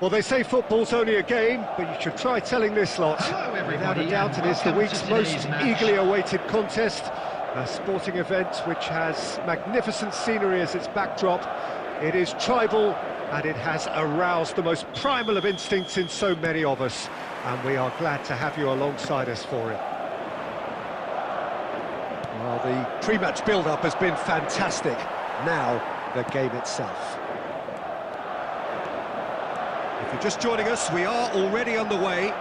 Well, they say football's only a game, but you should try telling this lot. Hello, Without everybody, a doubt, it and is the welcome week's to most today's match. eagerly awaited contest. A sporting event which has magnificent scenery as its backdrop. It is tribal, and it has aroused the most primal of instincts in so many of us. And we are glad to have you alongside us for it. Well, the pre-match build-up has been fantastic. Now, the game itself. If you're just joining us, we are already underway.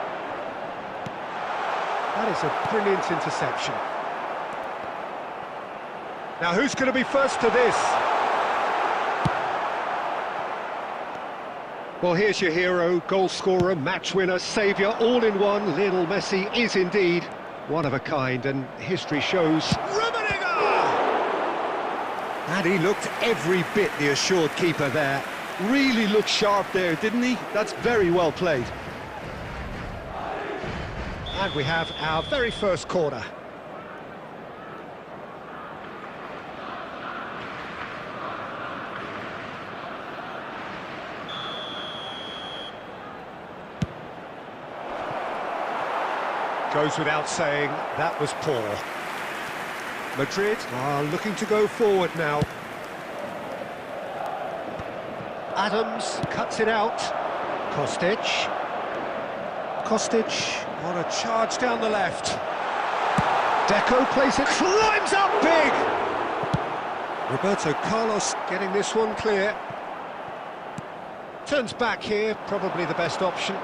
That is a brilliant interception. Now, who's going to be first to this? Well, here's your hero, goal scorer, match winner, saviour, all in one. Lionel Messi is indeed one of a kind, and history shows... And he looked every bit the assured keeper there. Really looked sharp there, didn't he? That's very well played. And we have our very first corner. Goes without saying, that was poor. Madrid are looking to go forward now. Adams cuts it out. Kostic on a charge down the left. Deco plays it, climbs up big! Roberto Carlos getting this one clear. Turns back here, probably the best option.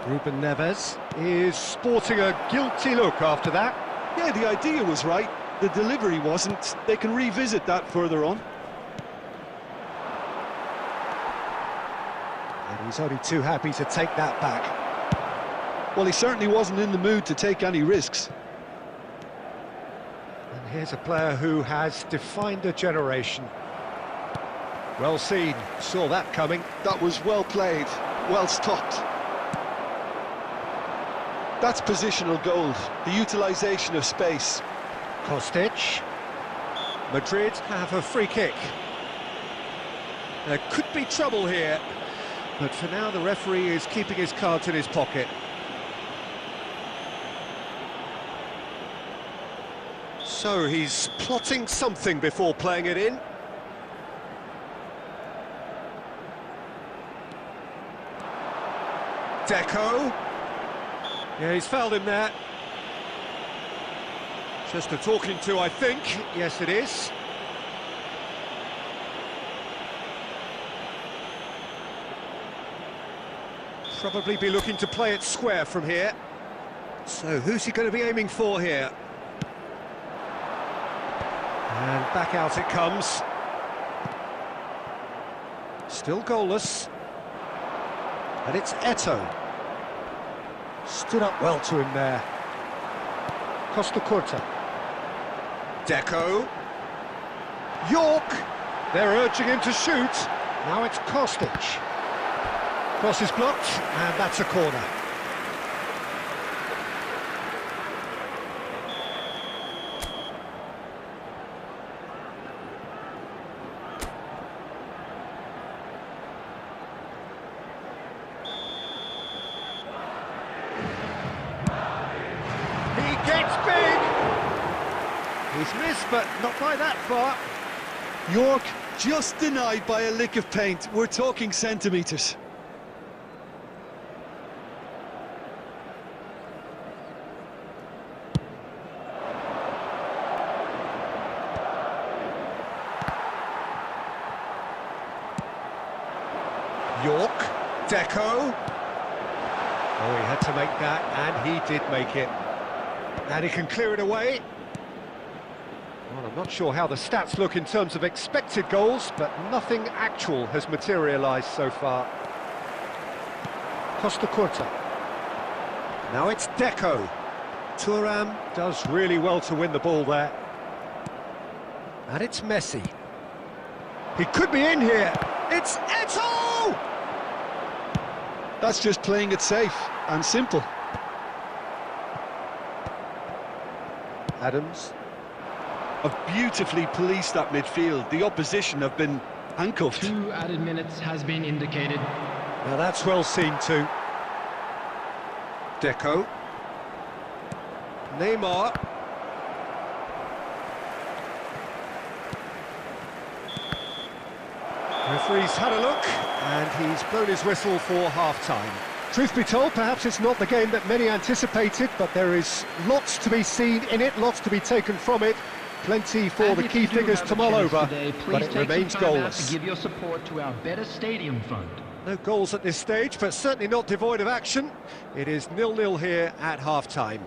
Ruben Neves is sporting a guilty look after that. Yeah, the idea was right. The delivery wasn't. They can revisit that further on. And he's only too happy to take that back. Well, he certainly wasn't in the mood to take any risks. And here's a player who has defined a generation. Well seen, saw that coming. That was well played, well stopped. That's positional gold, the utilisation of space. Kostic. Madrid have a free kick. There could be trouble here, but for now the referee is keeping his cards in his pocket. So he's plotting something before playing it in. Deco. Yeah, he's fouled him there. Just a talking to, I think. Yes, it is. Probably be looking to play it square from here. So who's he going to be aiming for here? And back out it comes. Still goalless. And it's Eto'o. Stood up well to him there. Costa Curta. Deco. York. They're urging him to shoot. Now it's Kostic. Cross is blocked, and that's a corner. Gets big! He's missed, but not by that far. York just denied by a lick of paint. We're talking centimetres. York, Deco. Oh, he had to make that, and he did make it. And he can clear it away. Well, I'm not sure how the stats look in terms of expected goals, but nothing actual has materialised so far. Costa Curta. Now it's Deco. Thuram does really well to win the ball there. And it's Messi. He could be in here. It's Eto'o! That's just playing it safe and simple. Adams. Have beautifully policed that midfield. The opposition have been handcuffed. 2 added minutes has been indicated. Now that's well seen too. Deco. Neymar. Referee's had a look, and he's blown his whistle for half-time. Truth be told, perhaps it's not the game that many anticipated, but there is lots to be seen in it, lots to be taken from it. Plenty for the key figures to mull over, but it remains goalless. To give your support to our Better Stadium Fund. No goals at this stage, but certainly not devoid of action. It is 0-0 here at half-time.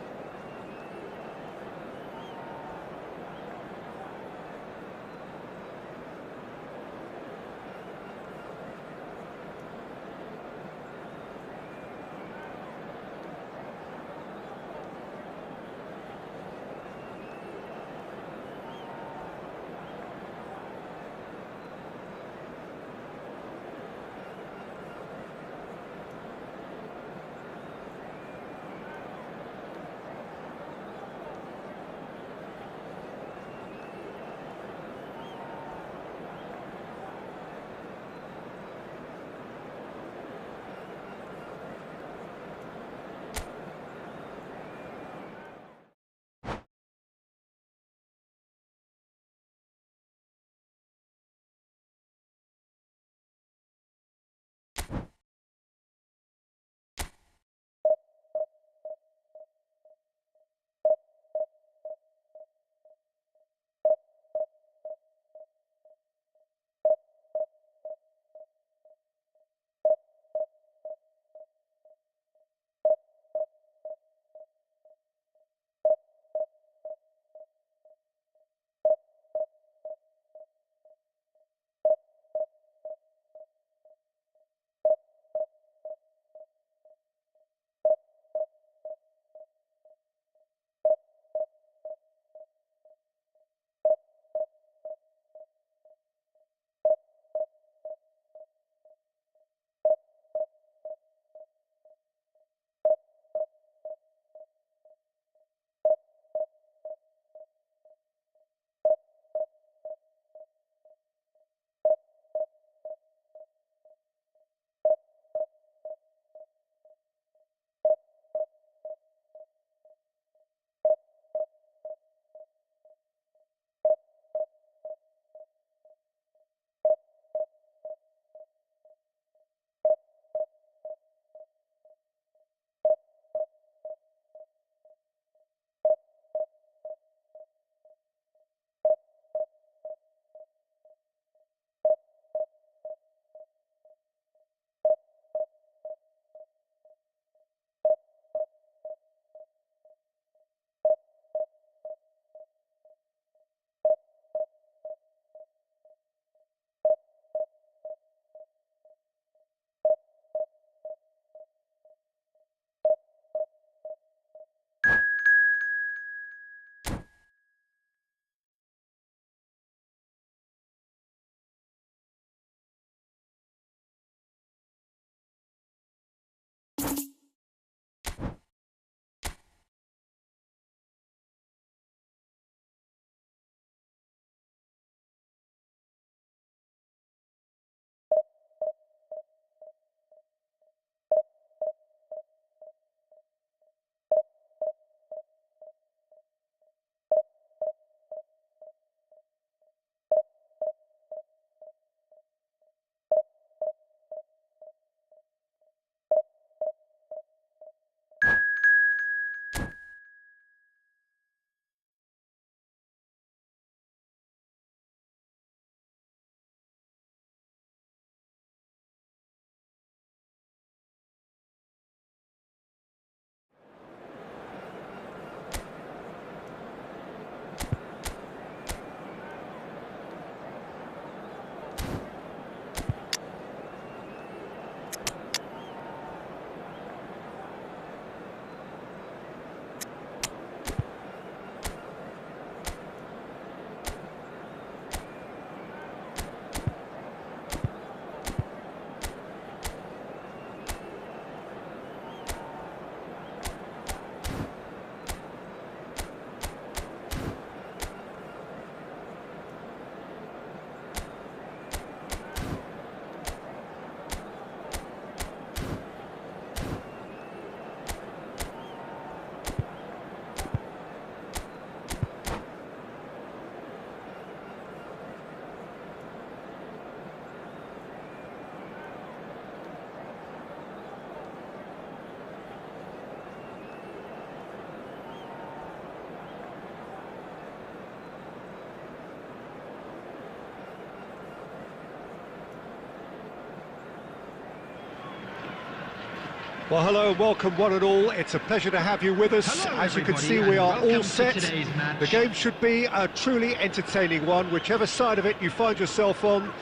Well, hello and welcome one and all. It's a pleasure to have you with us. Hello, As you can everybody, see, we and are all welcome to set. today's match. The game should be a truly entertaining one, whichever side of it you find yourself on.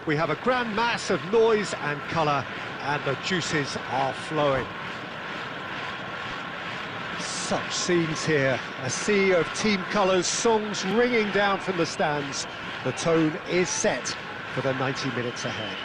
We have a grand mass of noise and colour, and the juices are flowing. Such scenes here, a sea of team colours, songs ringing down from the stands. The tone is set for the 90 minutes ahead.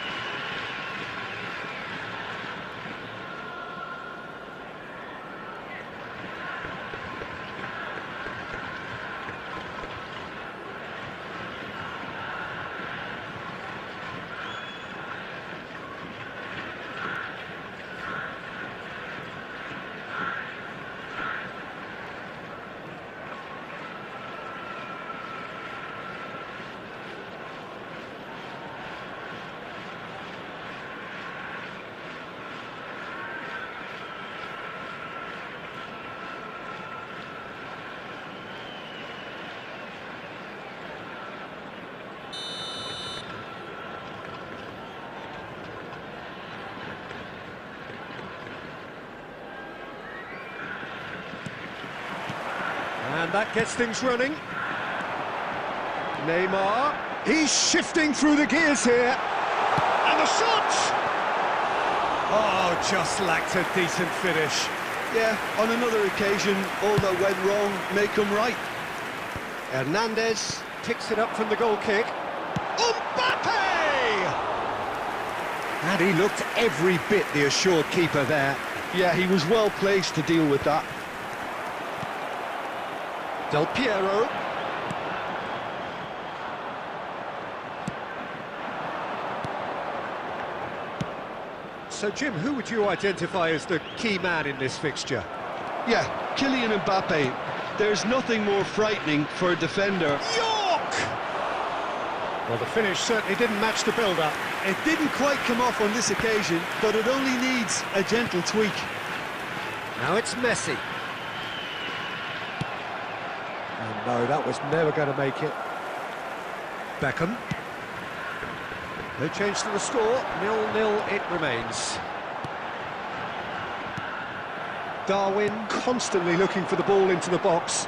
And that gets things running. Neymar, he's shifting through the gears here. And the shot! Oh, just lacked a decent finish. Yeah, on another occasion, all that went wrong may come right. Hernandez picks it up from the goal kick. Mbappe! And he looked every bit the assured keeper there. Yeah, he was well placed to deal with that. Del Piero. So, Jim, who would you identify as the key man in this fixture? Yeah, Kylian Mbappe. There's nothing more frightening for a defender. York! Well, the finish certainly didn't match the build-up. It didn't quite come off on this occasion, but it only needs a gentle tweak. Now it's Messi. Oh, no, that was never going to make it. Beckham. No change to the score. 0-0 it remains. Darwin constantly looking for the ball into the box.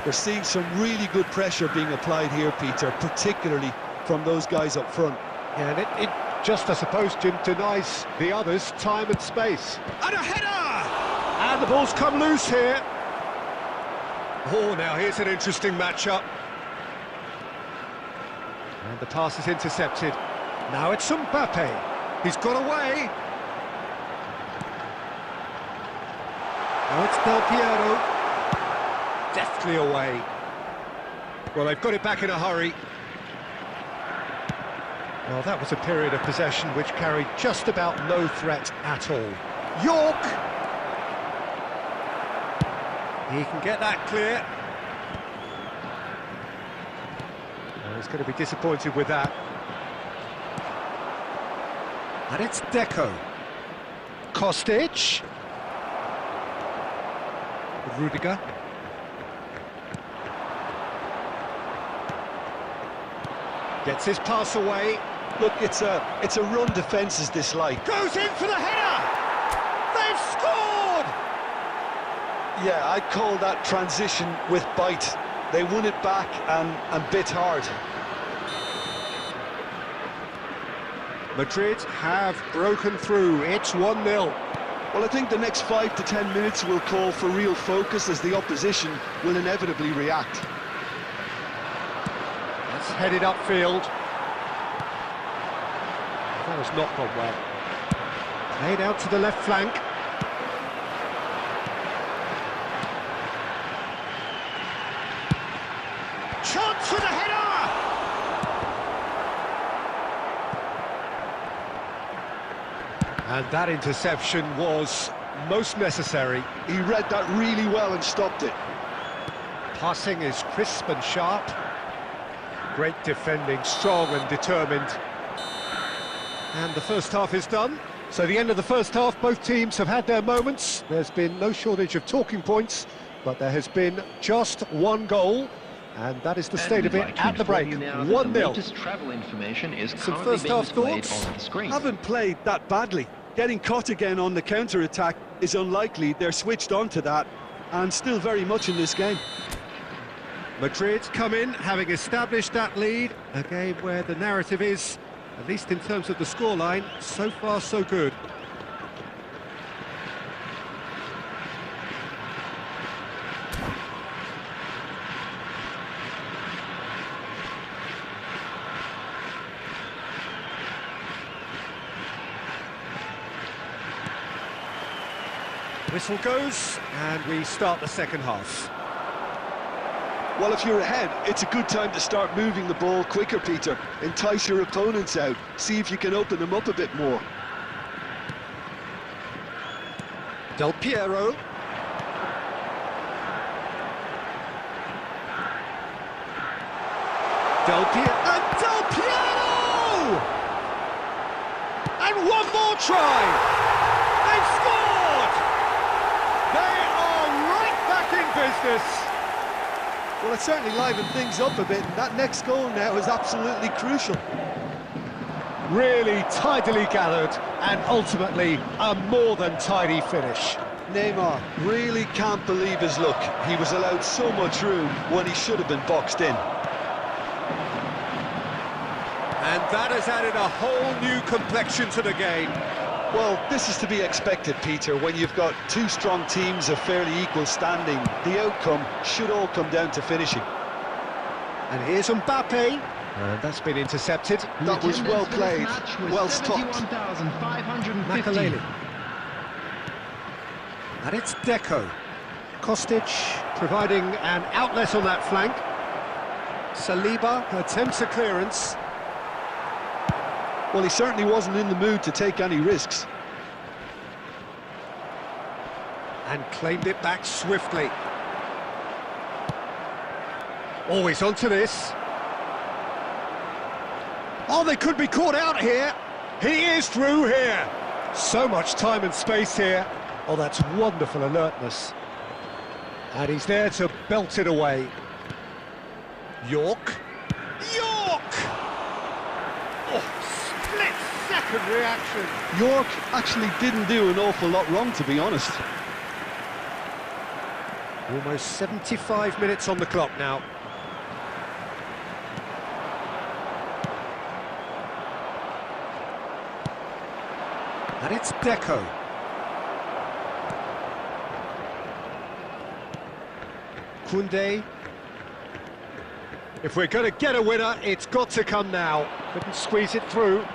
We're seeing some really good pressure being applied here, Peter, particularly from those guys up front. Yeah, and it just, I suppose, Jim, denies the others time and space. And a header! And the ball's come loose here. Oh, now here's an interesting matchup. And the pass is intercepted. Now it's Mbappe. He's got away. Now it's Del Piero. Deftly away. Well, they've got it back in a hurry. Well, that was a period of possession which carried just about no threat at all. York! He can get that clear. Well, he's going to be disappointed with that. And it's Deco. Kostic. Rudiger. Gets his pass away. Look, it's a run defence's dislike. Goes in for the header! They've scored! Yeah, I'd call that transition with bite. They won it back and bit hard. Madrid have broken through. It's 1-0. Well, I think the next 5 to 10 minutes will call for real focus as the opposition will inevitably react. That's headed upfield. That has not gone well. Played out to the left flank. Chance for the header! And that interception was most necessary. He read that really well and stopped it. Passing is crisp and sharp. Great defending, strong and determined. And the first half is done. So the end of the first half, both teams have had their moments. There's been no shortage of talking points, but there has been just one goal. And that is the state of it at the break. 1-0. Travel information is Some first half thoughts? Haven't played that badly. Getting caught again on the counter-attack is unlikely. They're switched on to that, and still very much in this game. Madrid come in, having established that lead. A game where the narrative is, at least in terms of the scoreline, so far so good. Whistle goes, and we start the second half. Well, if you're ahead, it's a good time to start moving the ball quicker, Peter. Entice your opponents out. See if you can open them up a bit more. Del Piero. Del Piero! And one more try! They've scored! They are right back in business. Well, it certainly livened things up a bit, and that next goal now is absolutely crucial. Really tidily gathered, and ultimately a more than tidy finish. Neymar really can't believe his luck. He was allowed so much room when he should have been boxed in. And that has added a whole new complexion to the game. Well, this is to be expected, Peter. When you've got two strong teams of fairly equal standing, the outcome should all come down to finishing. And here's Mbappe. And that's been intercepted. That was well played, well stopped. Makaleli. And it's Deco. Kostic providing an outlet on that flank. Saliba attempts a clearance. Well, he certainly wasn't in the mood to take any risks. And claimed it back swiftly. Always onto this. Oh, they could be caught out here. He is through here. So much time and space here. Oh, that's wonderful alertness. And he's there to belt it away. York. Oh, split-second reaction. York actually didn't do an awful lot wrong, to be honest. Almost 75 minutes on the clock now. And it's Deco. Koundé. If we're going to get a winner, it's got to come now. Couldn't squeeze it through.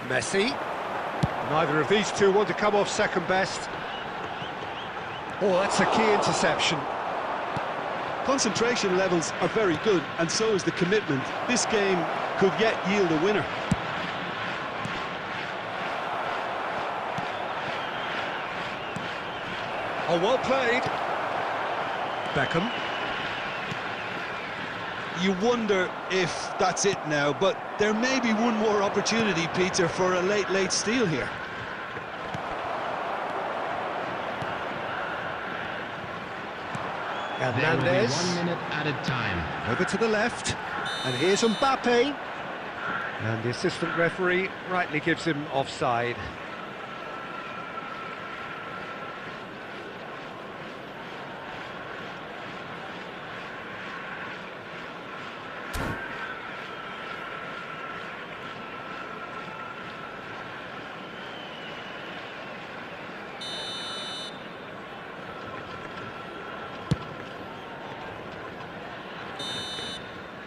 Messi. Neither of these two want to come off second best. Oh, that's a key interception. Concentration levels are very good, and so is the commitment. This game could yet yield a winner. Oh, well played. Beckham. You wonder if that's it now, but there may be one more opportunity, Peter, for a late steal here. Hernandez. 1 minute added time. Over to the left. And here's Mbappe. And the assistant referee rightly gives him offside.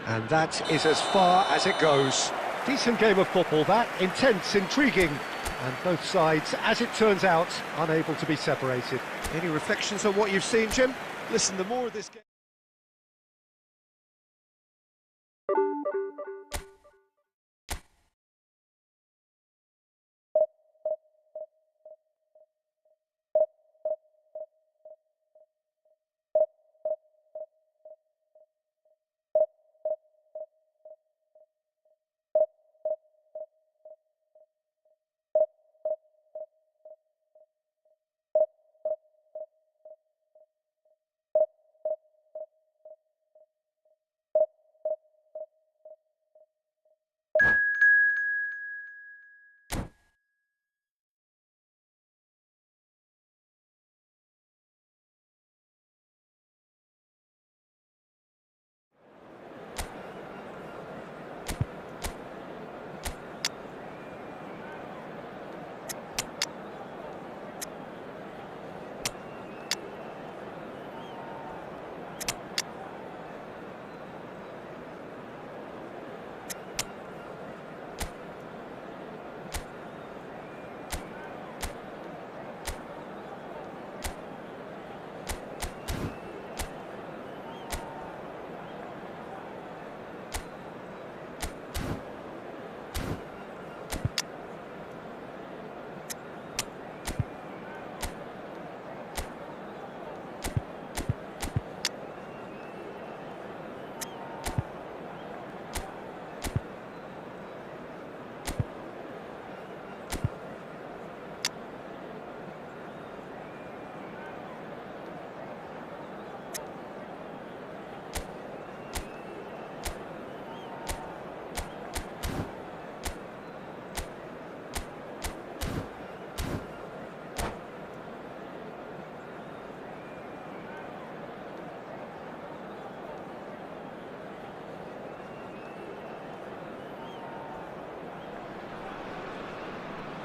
And that is as far as it goes. Decent game of football, that. Intense, intriguing. And both sides, as it turns out, unable to be separated. Any reflections on what you've seen, Jim? Listen, the more this game...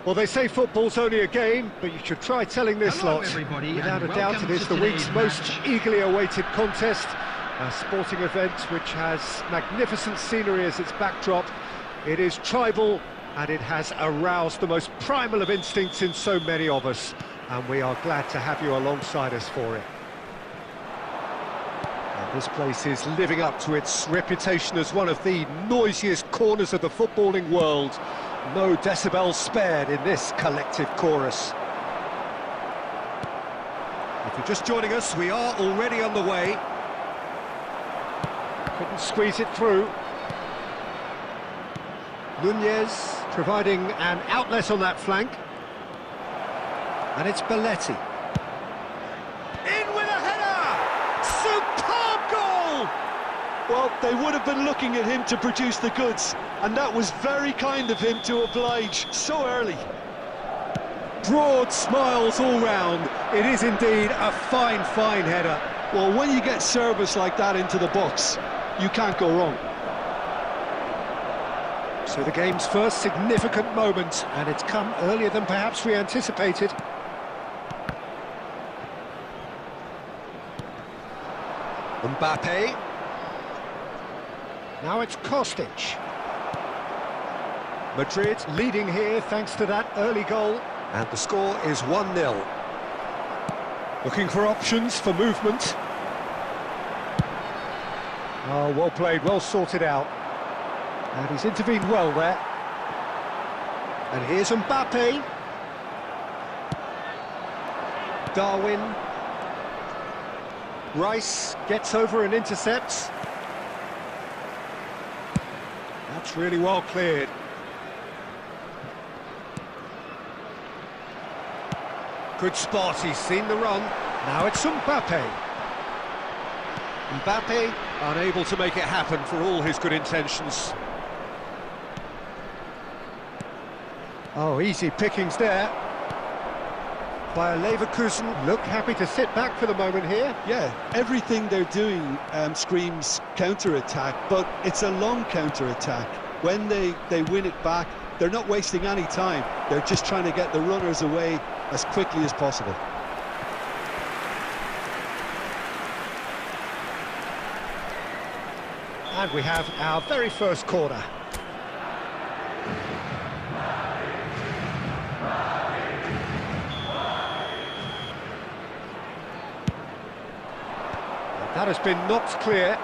Well, they say football's only a game, but you should try telling this Hello, lot. everybody, Without and a doubt, welcome it is to the week's today's most match. eagerly awaited contest. A sporting event which has magnificent scenery as its backdrop. It is tribal, and it has aroused the most primal of instincts in so many of us. And we are glad to have you alongside us for it. And this place is living up to its reputation as one of the noisiest corners of the footballing world. No decibels spared in this collective chorus. If you're just joining us, we are already on the way. Couldn't squeeze it through. Nunez providing an outlet on that flank. And it's Belletti. In with a header! Superb goal! Well, they would have been looking at him to produce the goods, and that was very kind of him to oblige so early. Broad smiles all round. It is indeed a fine, fine header. Well, when you get service like that into the box, you can't go wrong. So the game's first significant moment, and it's come earlier than perhaps we anticipated. Mbappe. Now it's Kostic. Madrid leading here thanks to that early goal, and the score is 1-0. Looking for options for movement. Oh, well played, well sorted out. And he's intervened well there. And here's Mbappe. Darwin. Rice gets over and intercepts. That's really well cleared. Good spot, he's seen the run. Now it's Mbappe. Mbappe unable to make it happen for all his good intentions. Oh, easy pickings there. Bayer Leverkusen look happy to sit back for the moment here. Yeah, everything they're doing screams counter-attack, but it's a long counter-attack. When they win it back, they're not wasting any time. They're just trying to get the runners away as quickly as possible. And we have our very first corner. That has been knocked clear.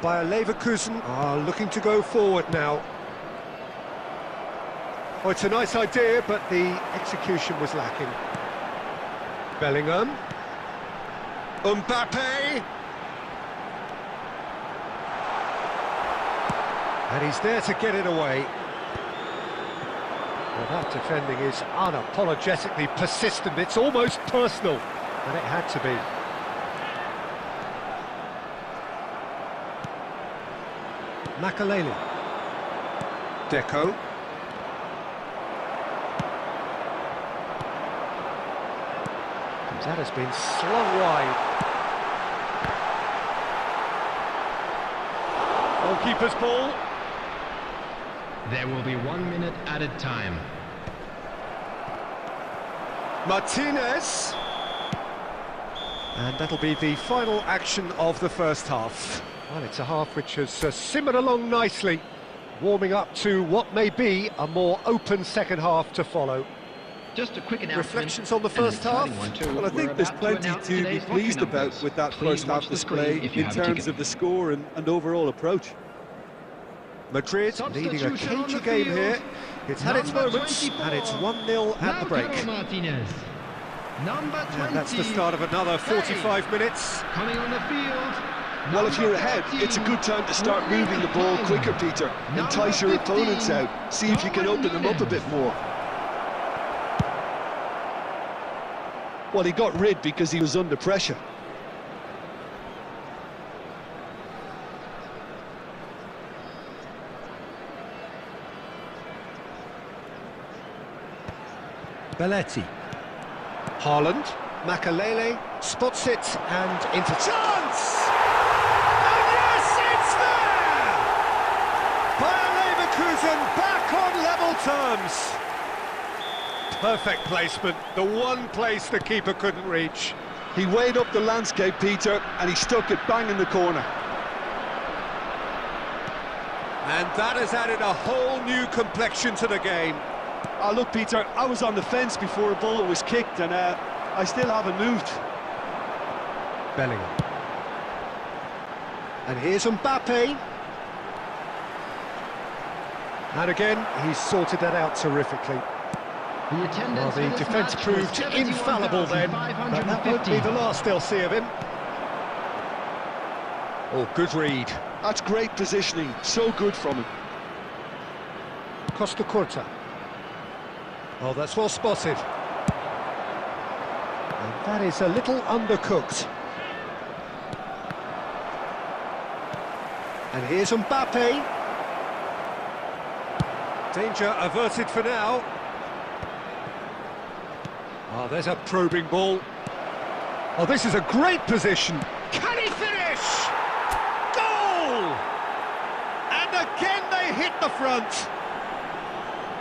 Bayer Leverkusen are looking to go forward now. Oh, it's a nice idea, but the execution was lacking. Bellingham. Mbappe. And he's there to get it away. Well, that defending is unapologetically persistent. It's almost personal, and it had to be. Makalele. Deco. That has been slung wide. Goalkeeper's ball. There will be 1 minute added time. Martinez. And that'll be the final action of the first half. Well, it's a half which has simmered along nicely, warming up to what may be a more open second half to follow. Just a quick announcement. Reflections on the first half? Well, I think there's plenty to be pleased about with that first half display in terms of the score and overall approach. Madrid leading a cagey game here. It's had its moments, and it's 1-0 at the break. Martinez. Number 20. And that's the start of another 45 minutes. Coming on the field. Well, if you're ahead, it's a good time to start moving the ball quicker, Peter. Entice your opponents out. See if you can open them up a bit more. Well, he got rid because he was under pressure. Belletti. Haaland. Makalele spots it and into chance! And yes, it's there! Bayer Leverkusen back on level terms. Perfect placement, the one place the keeper couldn't reach. He weighed up the landscape, Peter, and he stuck it bang in the corner. And that has added a whole new complexion to the game. Oh, look, Peter, I was on the fence before a ball was kicked, and I still haven't moved. Bellingham. And here's Mbappe. And again, he's sorted that out terrifically. Well, the defence proved infallible then, but that won't be the last they'll see of him. Oh, good read. That's great positioning, so good from him. Costa Curta. Oh, that's well spotted. And that is a little undercooked. And here's Mbappe. Danger averted for now. Oh, there's a probing ball. Oh, this is a great position. Can he finish? Goal! And again they hit the front.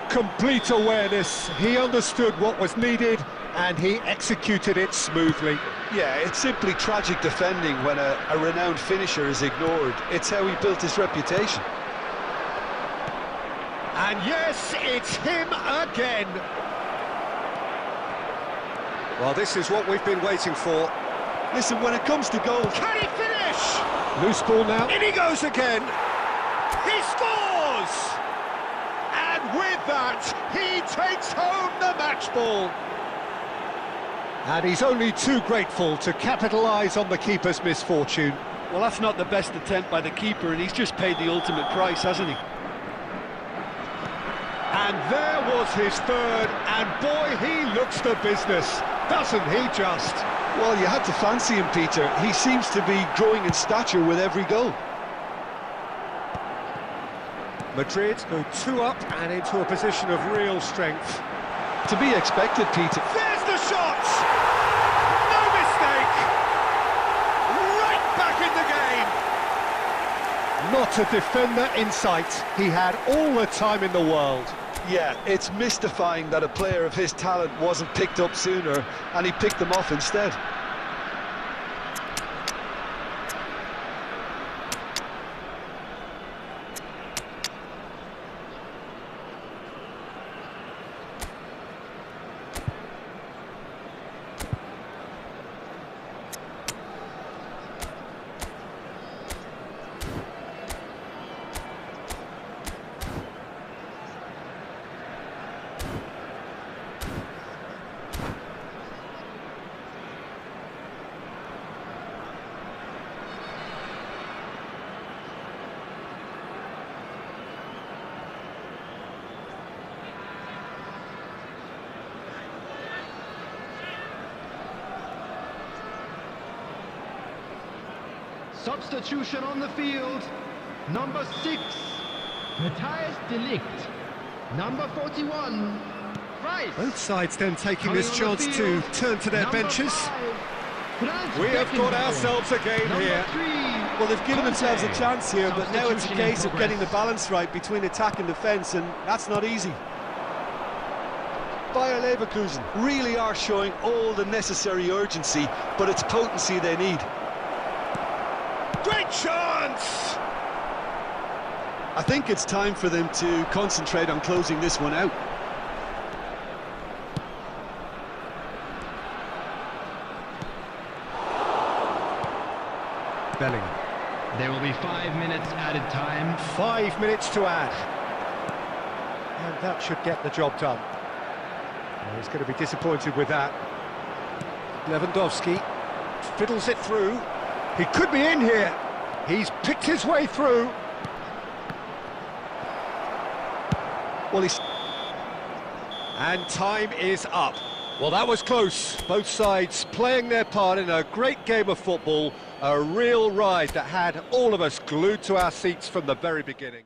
Complete awareness. He understood what was needed and he executed it smoothly. Yeah, it's simply tragic defending when a renowned finisher is ignored. It's how he built his reputation. And yes, it's him again. Well, this is what we've been waiting for. Listen, when it comes to goals... Can he finish? Loose ball now. In he goes again. He scores! And with that, he takes home the match ball. And he's only too grateful to capitalise on the keeper's misfortune. Well, that's not the best attempt by the keeper, and he's just paid the ultimate price, hasn't he? And there was his third, and boy, he looks the business, doesn't he just? Well, you had to fancy him, Peter. He seems to be growing in stature with every goal. Madrid go 2 up and into a position of real strength. To be expected, Peter. There's the shot! No mistake! Right back in the game! Not a defender in sight. He had all the time in the world. Yeah, it's mystifying that a player of his talent wasn't picked up sooner, and he picked them off instead. Substitution on the field. Number 6, Matthias de Ligt. Number 41, Price. Both sides then taking this chance to turn to their benches. We have got ourselves a game here. Well, they've given themselves a chance here, but now it's a case of getting the balance right between attack and defence, and that's not easy. Bayer Leverkusen really are showing all the necessary urgency, but it's potency they need. Great chance! I think it's time for them to concentrate on closing this one out. Bellingham. There will be 5 minutes added time. 5 minutes to add. And that should get the job done. Well, he's going to be disappointed with that. Lewandowski fiddles it through. He could be in here. He's picked his way through. Well, he's... And time is up. Well, that was close. Both sides playing their part in a great game of football. A real ride that had all of us glued to our seats from the very beginning.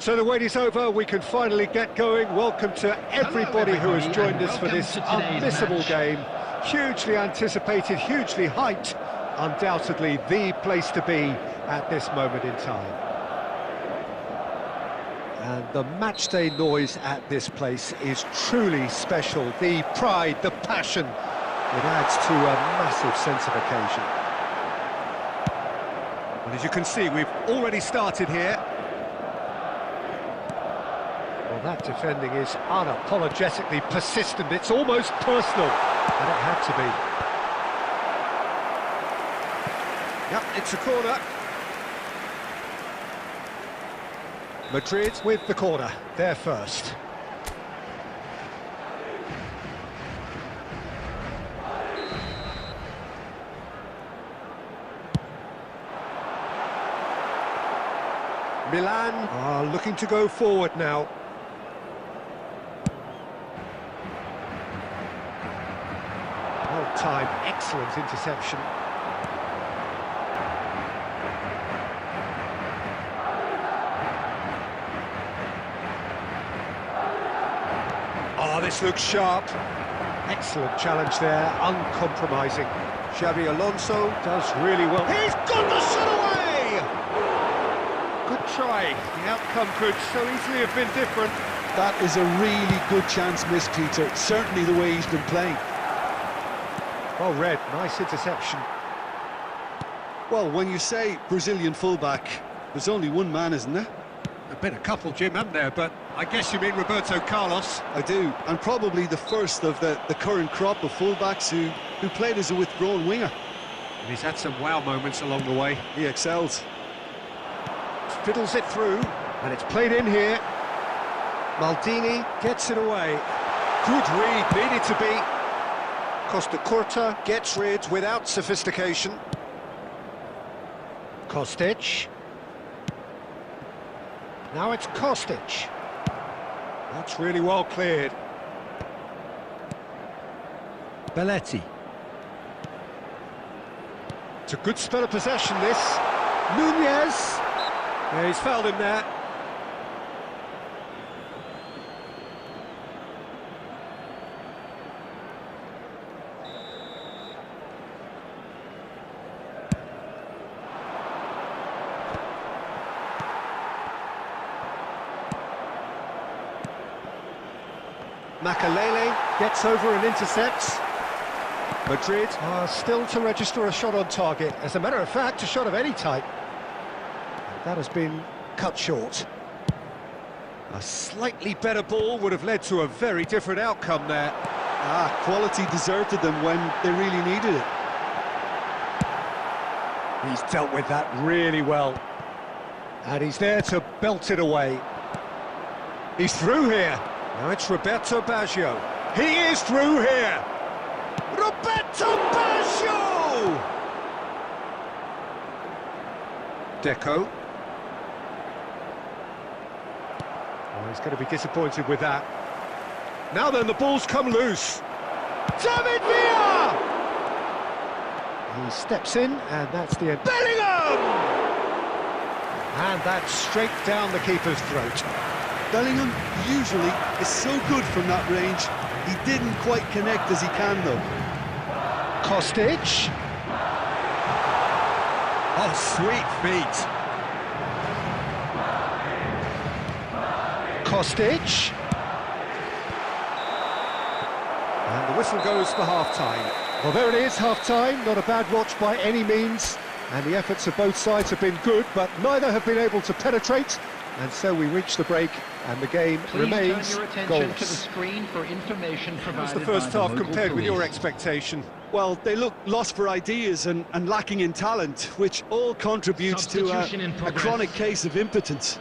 So the wait is over, we can finally get going. Welcome to everybody who has joined us for this unmissable game. Hugely anticipated, hugely hyped, undoubtedly the place to be at this moment in time. And the matchday noise at this place is truly special. The pride, the passion, it adds to a massive sense of occasion. And as you can see, we've already started here. Well, that defending is unapologetically persistent. It's almost personal, and it had to be. Yep, it's a corner. Madrid with the corner, they're first. Milan are looking to go forward now. Well timed, excellent interception. Oh, this looks sharp. Excellent challenge there, uncompromising. Xabi Alonso does really well. He's got the shot away! Good try. The outcome could so easily have been different. That is a really good chance missed, Peter. Certainly the way he's been playing. Well read, nice interception. Well, when you say Brazilian fullback, there's only one man, isn't there? There've been a couple, Jim, haven't there? But I guess you mean Roberto Carlos. I do, and probably the first of the current crop of fullbacks who played as a withdrawn winger. And he's had some wow moments along the way. He excels. Fiddles it through, and it's played in here. Maldini gets it away. Good read, needed to be. Costa Curta gets rid without sophistication. Kostic. Now it's Kostic. That's really well cleared. Belletti. It's a good spell of possession, this. Nunez. Yeah, he's fouled him there. Makalele gets over and intercepts. Madrid are still to register a shot on target. As a matter of fact, a shot of any type. That has been cut short. A slightly better ball would have led to a very different outcome there. Quality deserted them when they really needed it. He's dealt with that really well. And he's there to belt it away. He's through here. Now it's Roberto Baggio. He is through here. Roberto Baggio! Deco. Oh, he's going to be disappointed with that. Now then, the ball's come loose. David Villa! He steps in, and that's the end. Bellingham! And that's straight down the keeper's throat. Bellingham usually is so good from that range. He didn't quite connect as he can, though. Kostic. Oh, sweet feet. Kostic. And the whistle goes for half-time. Well, there it is, half-time. Not a bad watch by any means. And the efforts of both sides have been good, but neither have been able to penetrate. And so we reach the break, and the game remains turn your attention goalless. to the screen for information provided. How's the first by the half local compared with your police? expectation? Well, they look lost for ideas and lacking in talent, which all contributes to Substitution in a progress. chronic case of impotence.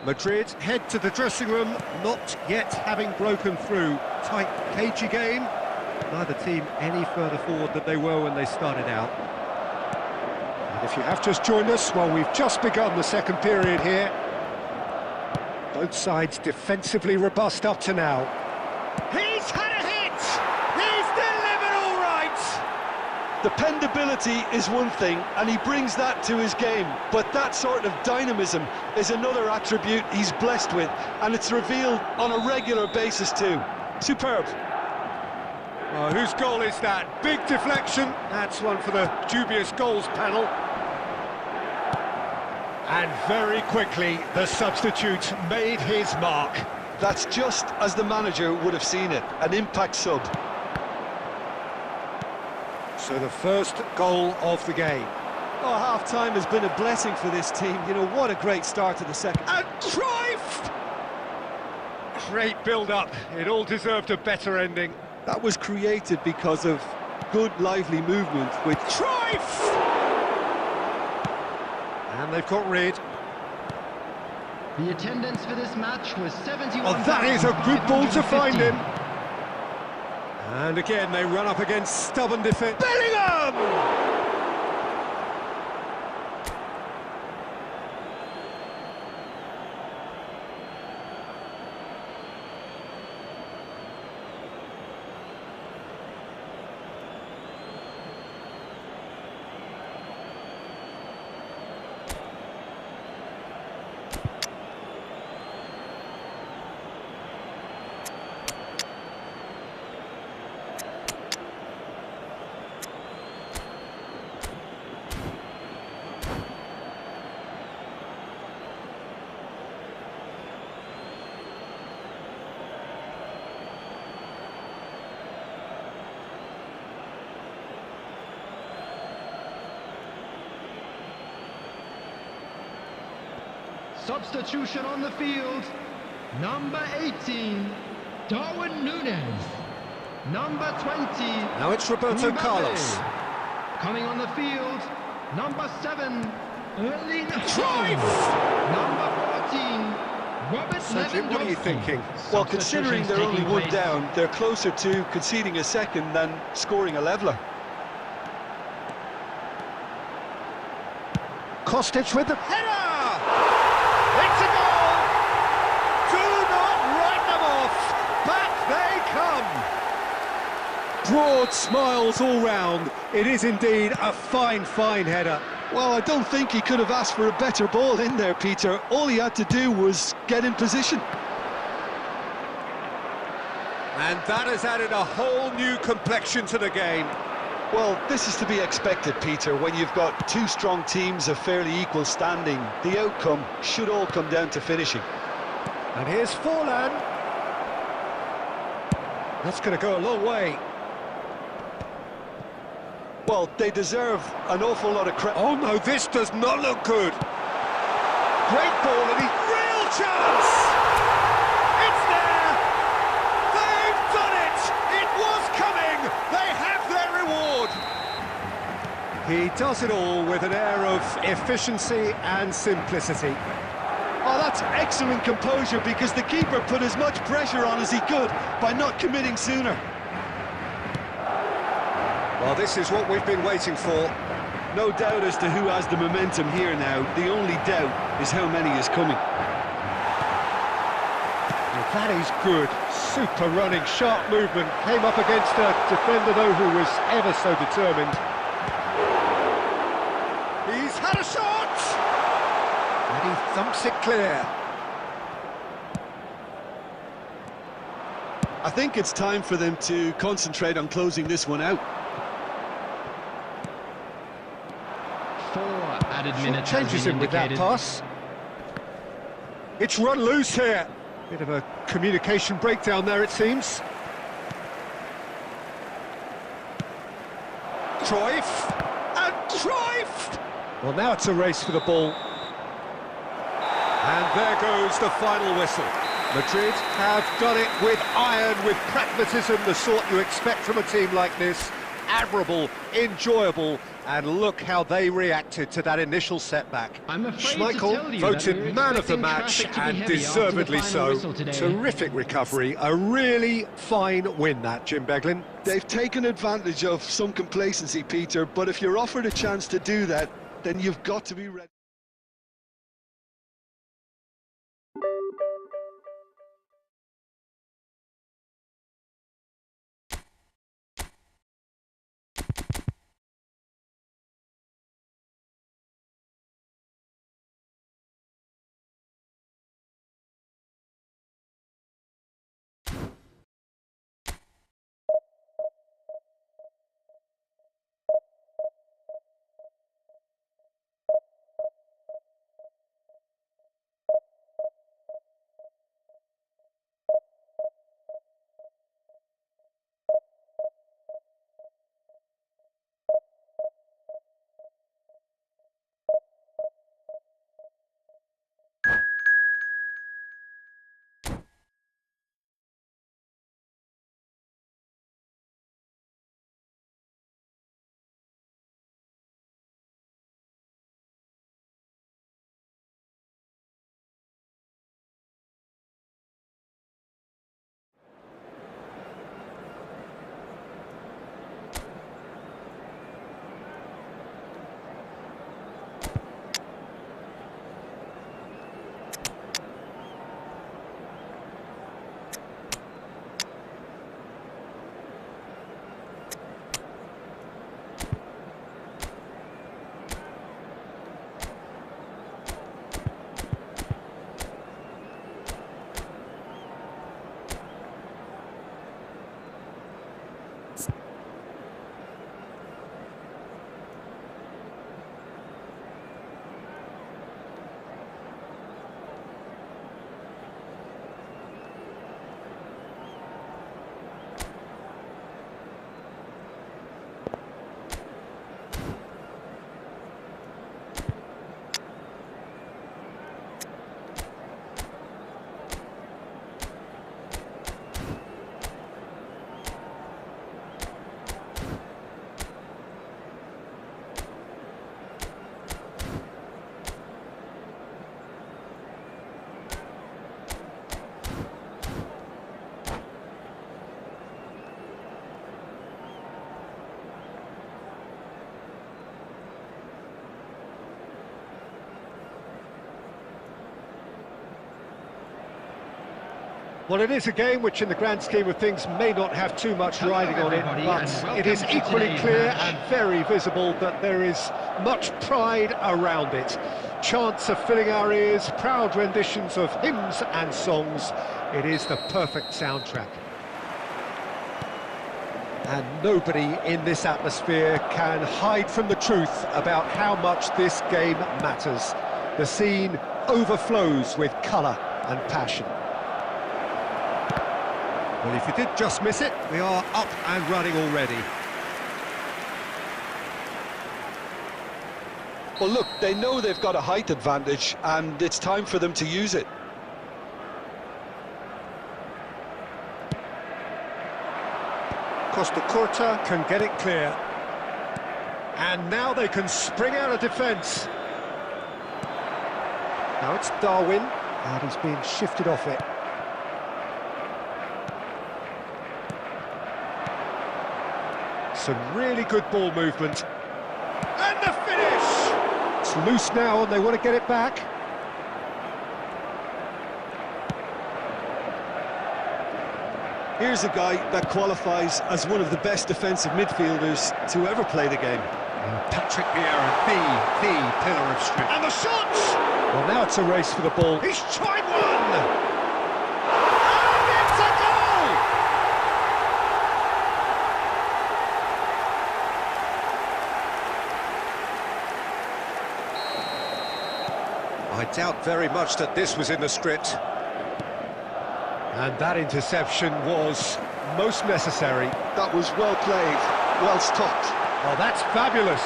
Madrid head to the dressing room, not yet having broken through. Tight, cagey game. Neither team any further forward than they were when they started out. And if you have just joined us, well, we've just begun the second period here. Both sides defensively robust up to now. He's had a hit! He's delivered all right! Dependability is one thing, and he brings that to his game, but that sort of dynamism is another attribute he's blessed with, and it's revealed on a regular basis too. Superb. Oh, whose goal is that? Big deflection. That's one for the dubious goals panel. And very quickly, the substitute made his mark. That's just as the manager would have seen it, an impact sub. So the first goal of the game. Oh, half-time has been a blessing for this team. You know, what a great start to the second. And Cruyff! Great build-up. It all deserved a better ending. That was created because of good, lively movement with Cruyff! And they've got rid. The attendance for this match was 71. Oh, that is a good ball to find him. And again, they run up against stubborn defence. Bellingham! Substitution on the field. Number 18, Darwin Núñez. Number 20. Now it's Roberto Mbappe. Carlos. Coming on the field, number 7, Erling Cruyff! Haaland. Number 14, Robert Cedric, what are you Lewandowski. thinking? Well, considering they're only one Substitutions down, they're closer to conceding a second than scoring a leveller. Kostic with the header! It's a goal! Do not write them off! Back they come! Broad smiles all round. It is indeed a fine, fine header. Well, I don't think he could have asked for a better ball in there, Peter. All he had to do was get in position. And that has added a whole new complexion to the game. Well, this is to be expected, Peter, when you've got two strong teams of fairly equal standing. The outcome should all come down to finishing. And here's Forlan. That's going to go a long way. Well, they deserve an awful lot of credit. Oh no, this does not look good. Great ball and real chance! It's there! They've done it! It was coming! They have their reward! He does it all with an air of efficiency and simplicity. Oh, that's excellent composure because the keeper put as much pressure on as he could by not committing sooner. Well, this is what we've been waiting for. No doubt as to who has the momentum here now. The only doubt is how many is coming. Well, that is good. Super running, sharp movement. Came up against a defender, though, who was ever so determined. He's had a shot! And he thumps it clear. I think it's time for them to concentrate on closing this one out. 4 added Short minutes changes him with that pass. It's run loose here. Bit of a communication breakdown there, it seems. Cruyff! And Cruyff! Well, now it's a race for the ball. And there goes the final whistle. Madrid have done it with iron, with pragmatism, the sort you expect from a team like this. Admirable, enjoyable, and look how they reacted to that initial setback. I'm afraid to Schmeichel tell you that we voted were man of the expecting match, traffic to be and heavy after the deservedly final so. whistle today. Terrific recovery, a really fine win that, Jim Beglin. They've taken advantage of some complacency, Peter, but if you're offered a chance to do that, then you've got to be ready. Well, it is a game which in the grand scheme of things may not have too much riding on it, but it is equally clear and very visible that there is much pride around it. Chants are filling our ears, proud renditions of hymns and songs. It is the perfect soundtrack. And nobody in this atmosphere can hide from the truth about how much this game matters. The scene overflows with colour and passion. Well, if you did just miss it, we are up and running already. Well, look, they know they've got a height advantage, and it's time for them to use it. Costa Curta can get it clear. And now they can spring out of defence. Now it's Darwin, and he's being shifted off it. Some really good ball movement. And the finish! It's loose now and they want to get it back. Here's a guy that qualifies as one of the best defensive midfielders to ever play the game. Patrick Vieira, the pillar of strength. And the shot! Well, now it's a race for the ball. He's tried one! And it's a goal! I doubt very much that this was in the script. And that interception was most necessary. That was well played, well stopped. Oh, that's fabulous.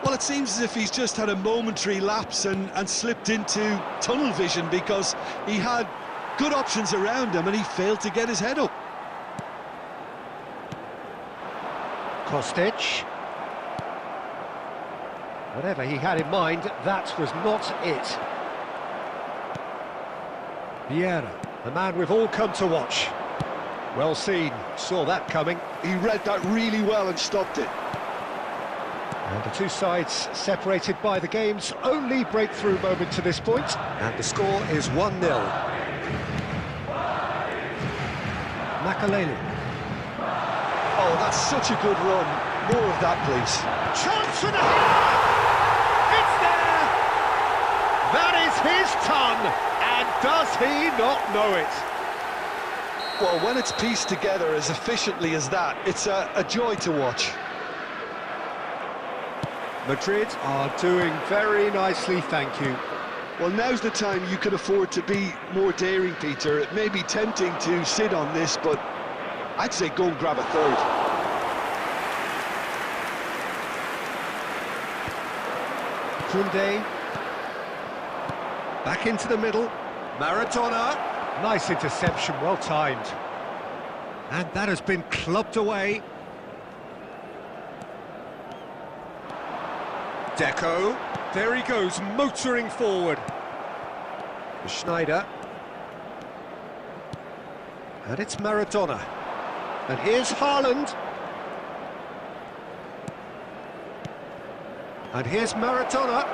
Well, it seems as if he's just had a momentary lapse and slipped into tunnel vision, because he had good options around him and he failed to get his head up. Kostic. Whatever he had in mind, that was not it. Vieira, the man we've all come to watch. Well seen, saw that coming. He read that really well and stopped it. And the two sides separated by the game's only breakthrough moment to this point. And the score is 1-0. Makaleli. Oh, that's such a good run. More of that, please. Chance for the header! It's there! That is his ton, and does he not know it? Well, when it's pieced together as efficiently as that, it's a joy to watch. Madrid are doing very nicely, thank you. Well, now's the time you can afford to be more daring, Peter. It may be tempting to sit on this, but I'd say go and grab a third. Koundé. Back into the middle. Maradona. Nice interception, well timed. And that has been clubbed away. Deco, there he goes, motoring forward. Schneider. And it's Maradona. And here's Haaland. And here's Maradona.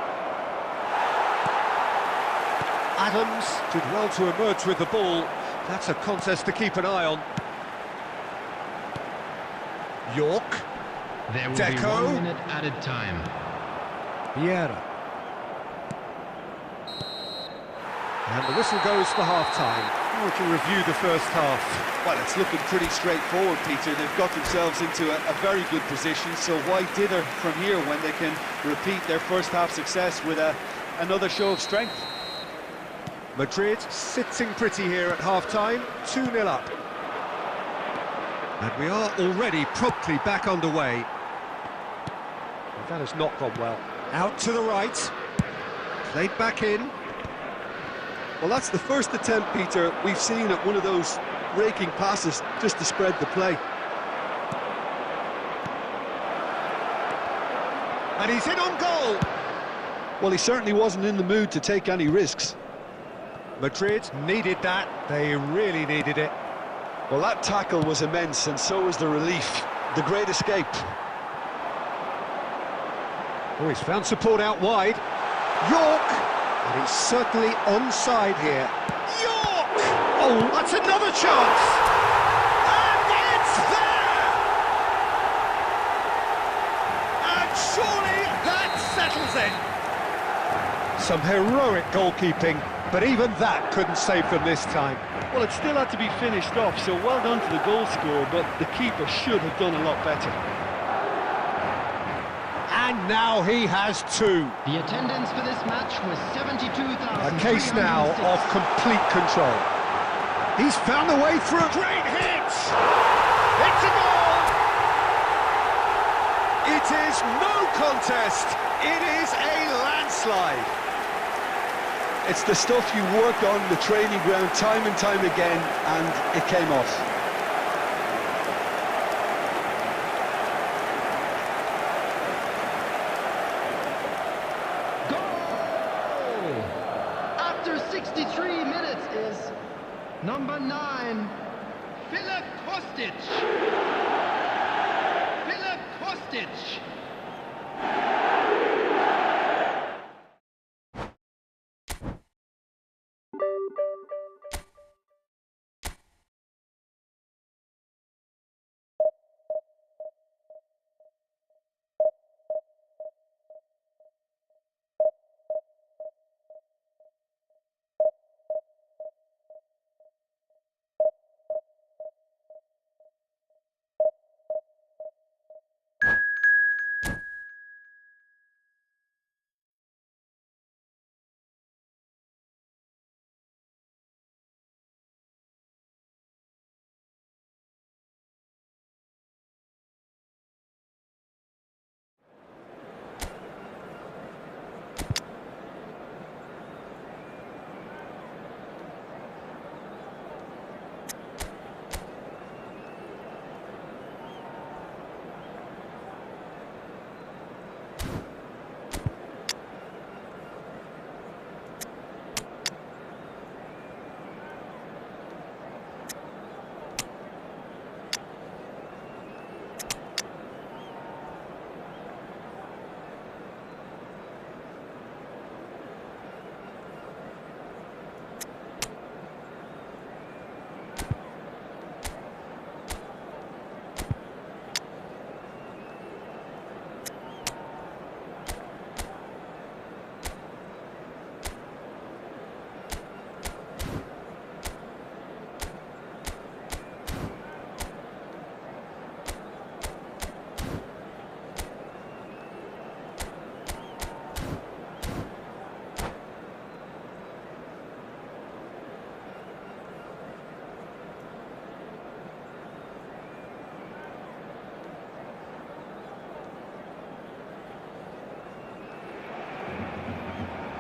Adams did well to emerge with the ball. That's a contest to keep an eye on. York. There will Deco. be 1 minute added time. Vieira. And the whistle goes for half-time. We can review the first half. Well, it's looking pretty straightforward, Peter. They've got themselves into a very good position, so why dither from here when they can repeat their first half success with another show of strength? Madrid sitting pretty here at half-time, 2-0 up. And we are already promptly back underway. But that has not gone well. Out to the right, played back in. Well, that's the first attempt, Peter, we've seen at one of those raking passes just to spread the play. And he's in on goal. Well, he certainly wasn't in the mood to take any risks. Madrid needed that, they really needed it. Well, that tackle was immense, and so was the relief. The great escape. Oh, he's found support out wide. York! And he's certainly onside here. York! Oh, that's another chance! And it's there! And surely that settles it! Some heroic goalkeeping, but even that couldn't save them this time. Well, it still had to be finished off, so well done to the goal scorer, but the keeper should have done a lot better. And now he has two. The attendance for this match was 72,000. A case now of complete control. He's found the way through. Great hit! It's a goal! It is no contest. It is a landslide. It's the stuff you work on the training ground time and time again, and it came off. Goal! After 63 minutes is number 9, Philip Kostic. Philip Kostic.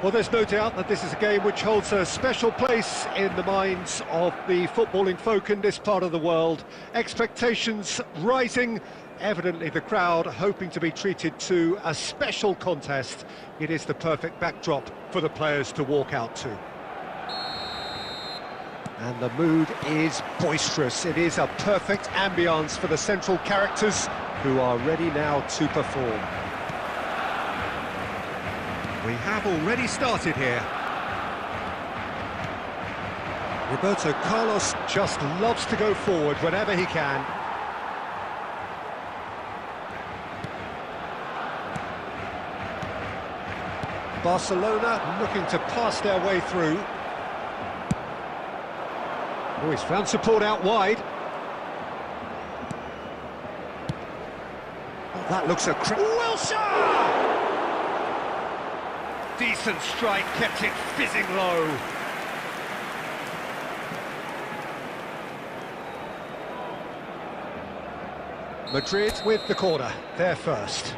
Well, there's no doubt that this is a game which holds a special place in the minds of the footballing folk in this part of the world. Expectations rising, evidently the crowd hoping to be treated to a special contest. It is the perfect backdrop for the players to walk out to. And the mood is boisterous. It is a perfect ambience for the central characters who are ready now to perform. We have already started here. Roberto Carlos just loves to go forward whenever he can. Barcelona looking to pass their way through. Oh, he's found support out wide. Oh, that looks a Wilshire! Decent strike, kept it fizzing low. Madrid with the corner, they're first.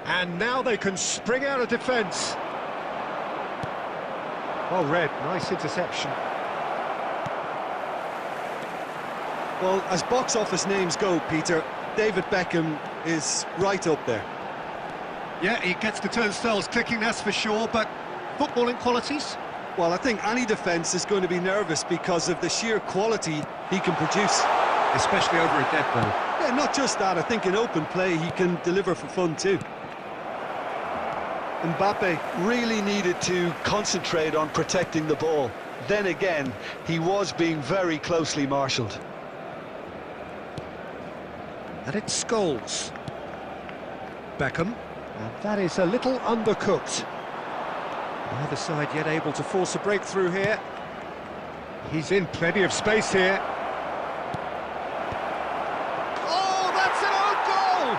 And now they can spring out of defence. Well read, nice interception. Well, as box office names go, Peter, David Beckham is right up there. Yeah, he gets the turnstiles clicking, that's for sure, but footballing qualities? Well, I think any defence is going to be nervous because of the sheer quality he can produce. Especially over a dead ball. Yeah, not just that, I think in open play he can deliver for fun too. Mbappe really needed to concentrate on protecting the ball. Then again, he was being very closely marshalled. And it's Scholes. Beckham. And that is a little undercooked. Neither side yet able to force a breakthrough here. He's in plenty of space here. Oh, that's an own goal!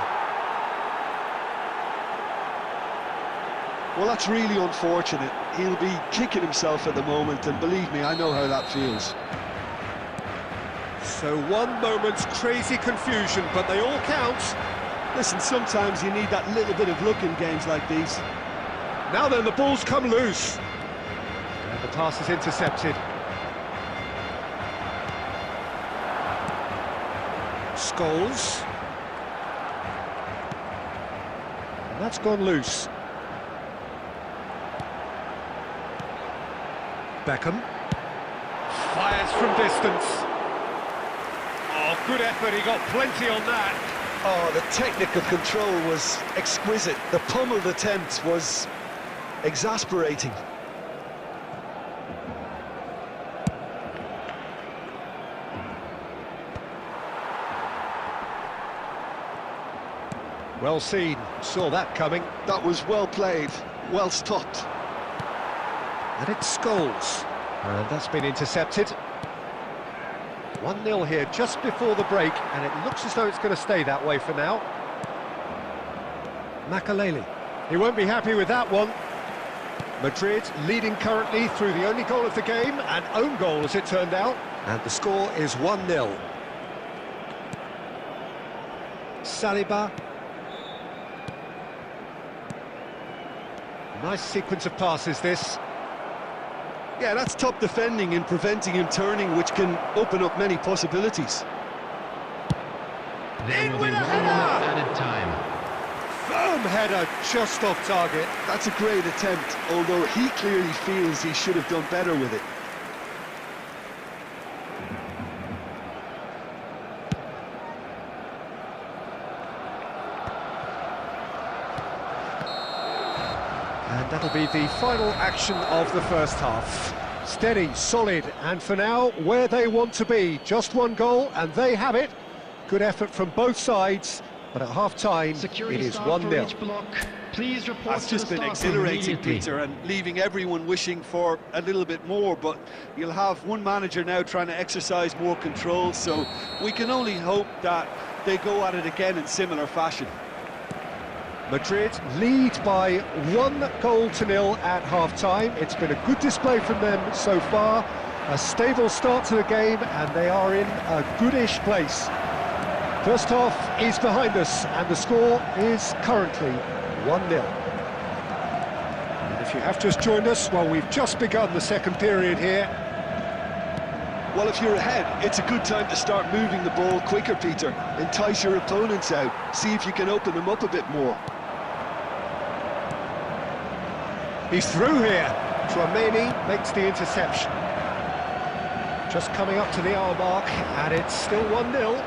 Well, that's really unfortunate. He'll be kicking himself at the moment, and believe me, I know how that feels. So one moment's crazy confusion, but they all count. Listen, sometimes you need that little bit of luck in games like these. Now then, the ball's come loose. And the pass is intercepted. Scholes. And that's gone loose. Beckham. Fires from distance. Oh, good effort, he got plenty on that. Oh, the technical control was exquisite. The pummeled attempt was exasperating. Well seen, saw that coming. That was well played, well stopped. And it's Scholes. And that's been intercepted. 1-0 here just before the break, and it looks as though it's going to stay that way for now. Makaleli. He won't be happy with that one. Madrid leading currently through the only goal of the game, an own goal as it turned out. And the score is 1-0. Saliba. Nice sequence of passes, this. Yeah, that's top defending and preventing him turning, which can open up many possibilities. There will be 1 minute added time. Firm header, just off target. That's a great attempt, although he clearly feels he should have done better with it. And that'll be the final action of the first half. Steady, solid, and for now, where they want to be. Just one goal, and they have it. Good effort from both sides, but at half-time, it is 1-0. Please report. That's just been exhilarating, Peter, and leaving everyone wishing for a little bit more, but you'll have one manager now trying to exercise more control, so we can only hope that they go at it again in similar fashion. Madrid lead by 1-0 at half-time. It's been a good display from them so far. A stable start to the game, and they are in a goodish place. First half is behind us, and the score is currently 1-0. And if you have just joined us, well, we've just begun the second period here. Well, if you're ahead, it's a good time to start moving the ball quicker, Peter. Entice your opponents out, see if you can open them up a bit more. He's through here. Tchouameni makes the interception. Just coming up to the hour mark, and it's still 1-0.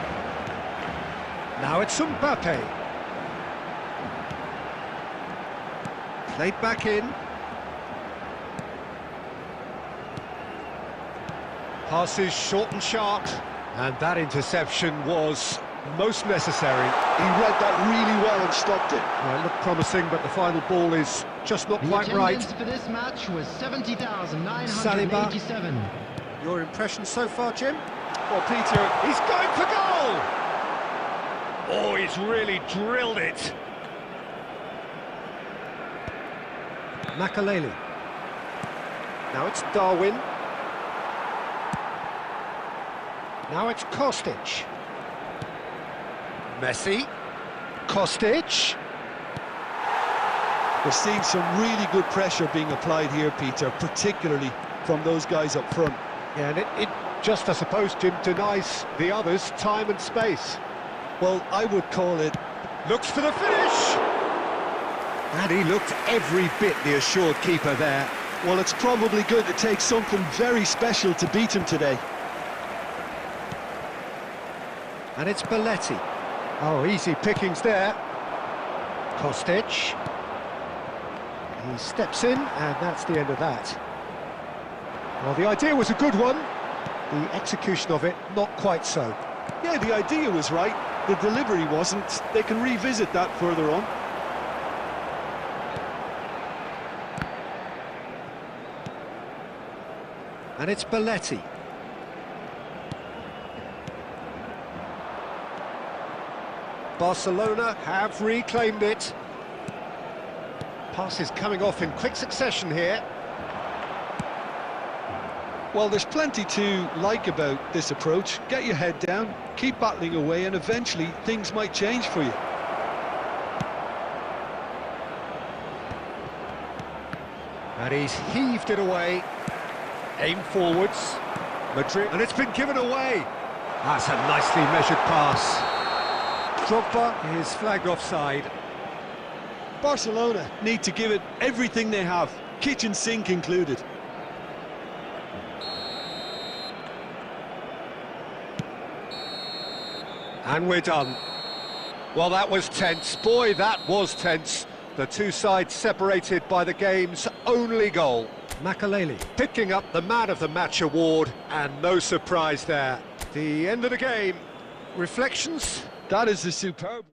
Now it's Mbappe. Played back in. Passes short and sharp. And that interception was most necessary. He read that really well and stopped it. Well, it looked promising, but the final ball is just not quite right. The attendance for this match was 70,987. Your impression so far, Jim? Well, Peter, He's going for goal! Oh, he's really drilled it. Makaleli. Now it's Darwin. Now it's Kostic. Messi. Kostic. we're seeing some really good pressure being applied here, Peter, particularly from those guys up front. Yeah, and it just, I suppose, Jim, denies the others time and space. Well, I would call it... Looks for the finish! And he looked every bit the assured keeper there. Well, it's probably going to take something very special to beat him today. And it's Belletti. Oh, easy pickings there. Kostic. He steps in, and that's the end of that. Well, the idea was a good one. The execution of it, not quite so. Yeah, the idea was right. The delivery wasn't. They can revisit that further on. And it's Belletti. Barcelona have reclaimed it. Passes coming off in quick succession here. Well, there's plenty to like about this approach. Get your head down, keep battling away, and eventually things might change for you. And he's heaved it away. Aim forwards. Madrid. And it's been given away. That's a nicely measured pass. Drogba is flagged offside. Barcelona need to give it everything they have, kitchen sink included. And we're done. Well, that was tense. Boy, that was tense. The two sides separated by the game's only goal. Makaleli picking up the Man of the Match award, and no surprise there. The end of the game. Reflections? That is a superb...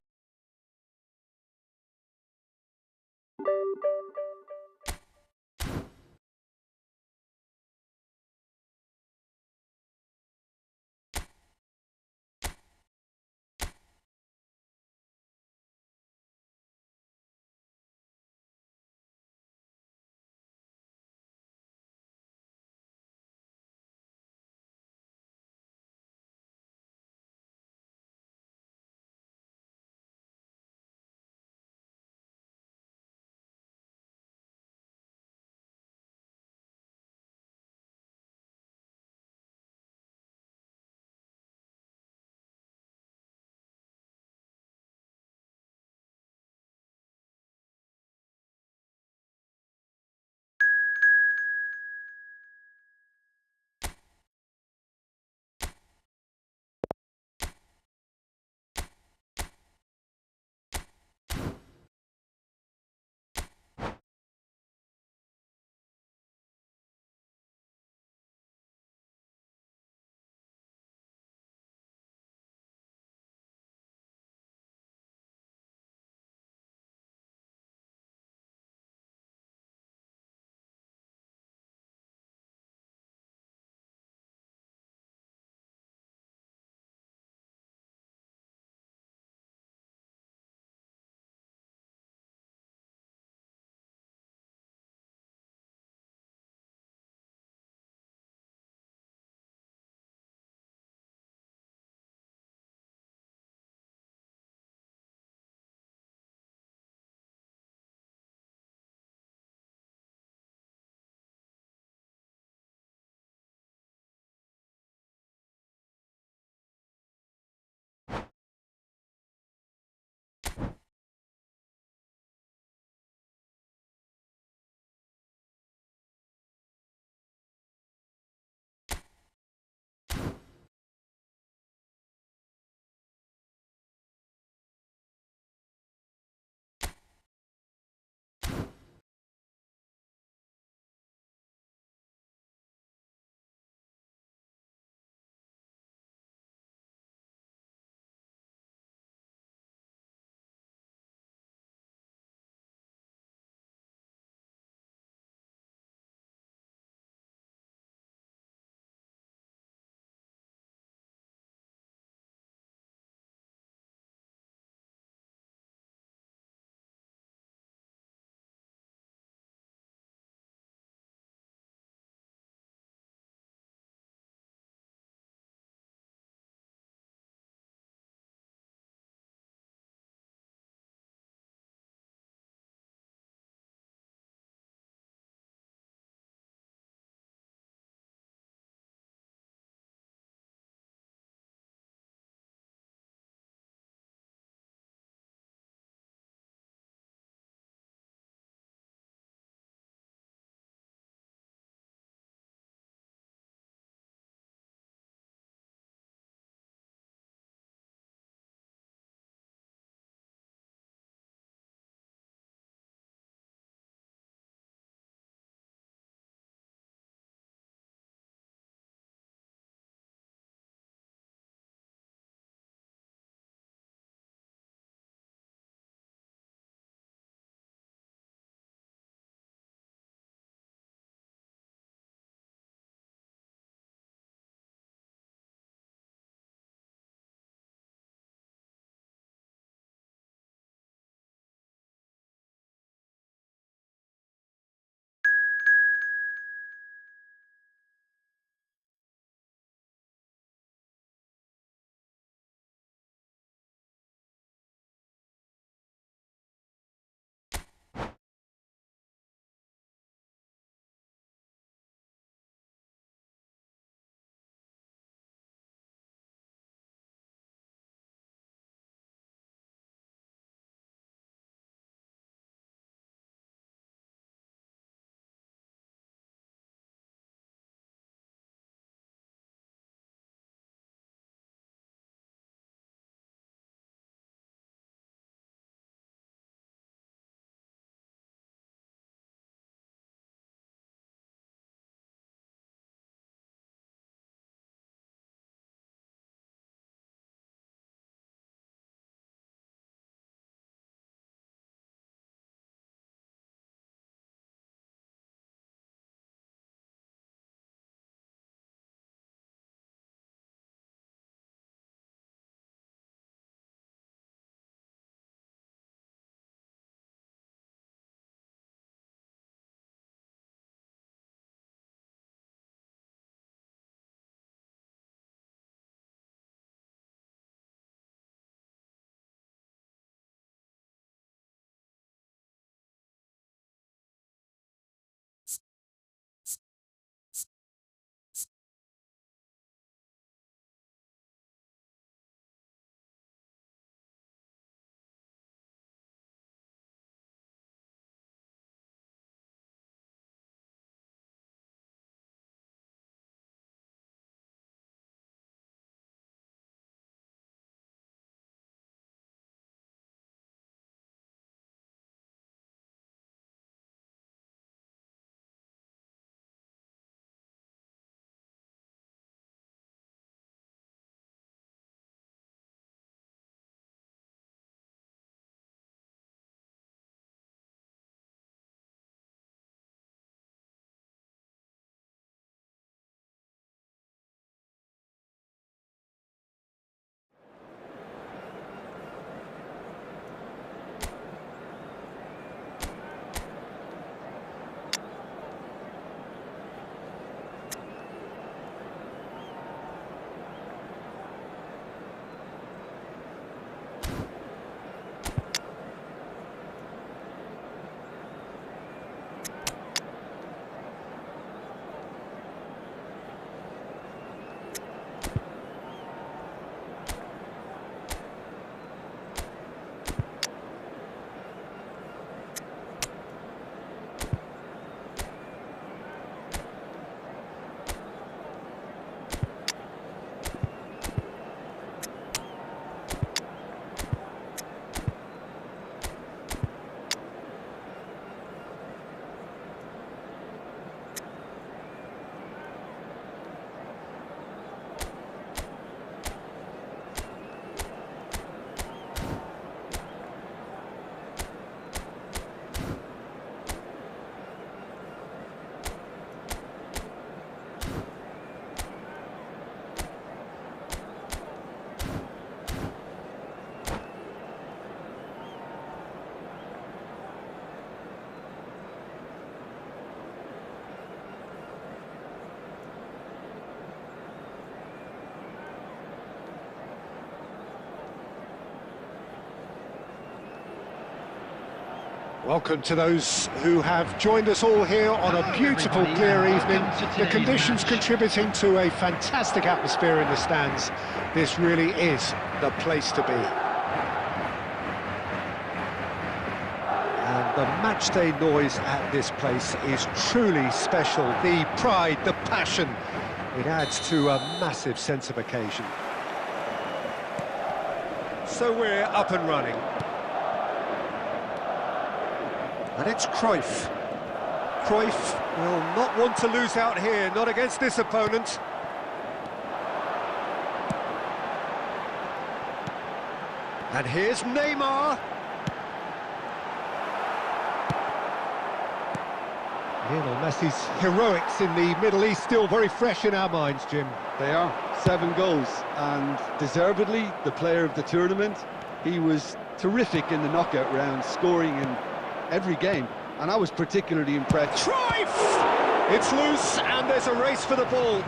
Welcome to those who have joined us all here on a beautiful, clear evening. The conditions contributing to a fantastic atmosphere in the stands. This really is the place to be. And the matchday noise at this place is truly special. The pride, the passion, it adds to a massive sense of occasion. So we're up and running. And it's Cruyff. Cruyff will not want to lose out here, not against this opponent. And here's Neymar. Lionel Messi's heroics in the Middle East still very fresh in our minds, Jim. They are. 7 goals, and deservedly the player of the tournament. He was terrific in the knockout round, scoring in every game, and I was particularly impressed. Cruyff! It's loose, and there's a race for the ball.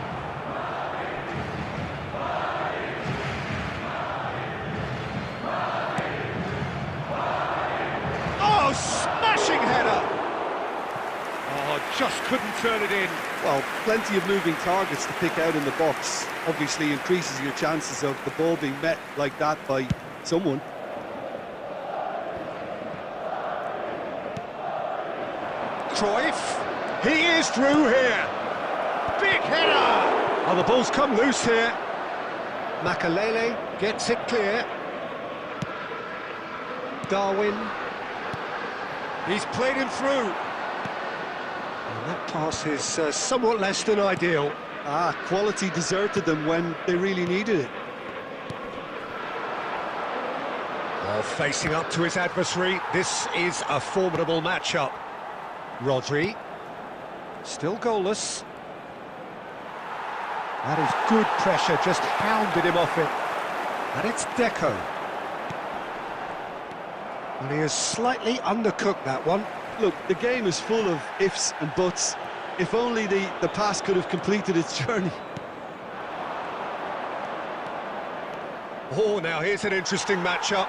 Oh, smashing header! Oh, just couldn't turn it in. Well, plenty of moving targets to pick out in the box. Obviously increases your chances of the ball being met like that by someone. Cruyff, he is through here. Big header! Oh, the ball's come loose here. Makalele gets it clear. Darwin. He's played him through. And that pass is somewhat less than ideal. Quality deserted them when they really needed it. Oh, facing up to his adversary, this is a formidable matchup. Rodri, still goalless. That is good pressure, just hounded him off it. And it's Deco. And he has slightly undercooked that one. Look, the game is full of ifs and buts. If only the pass could have completed its journey. Oh, now here's an interesting matchup.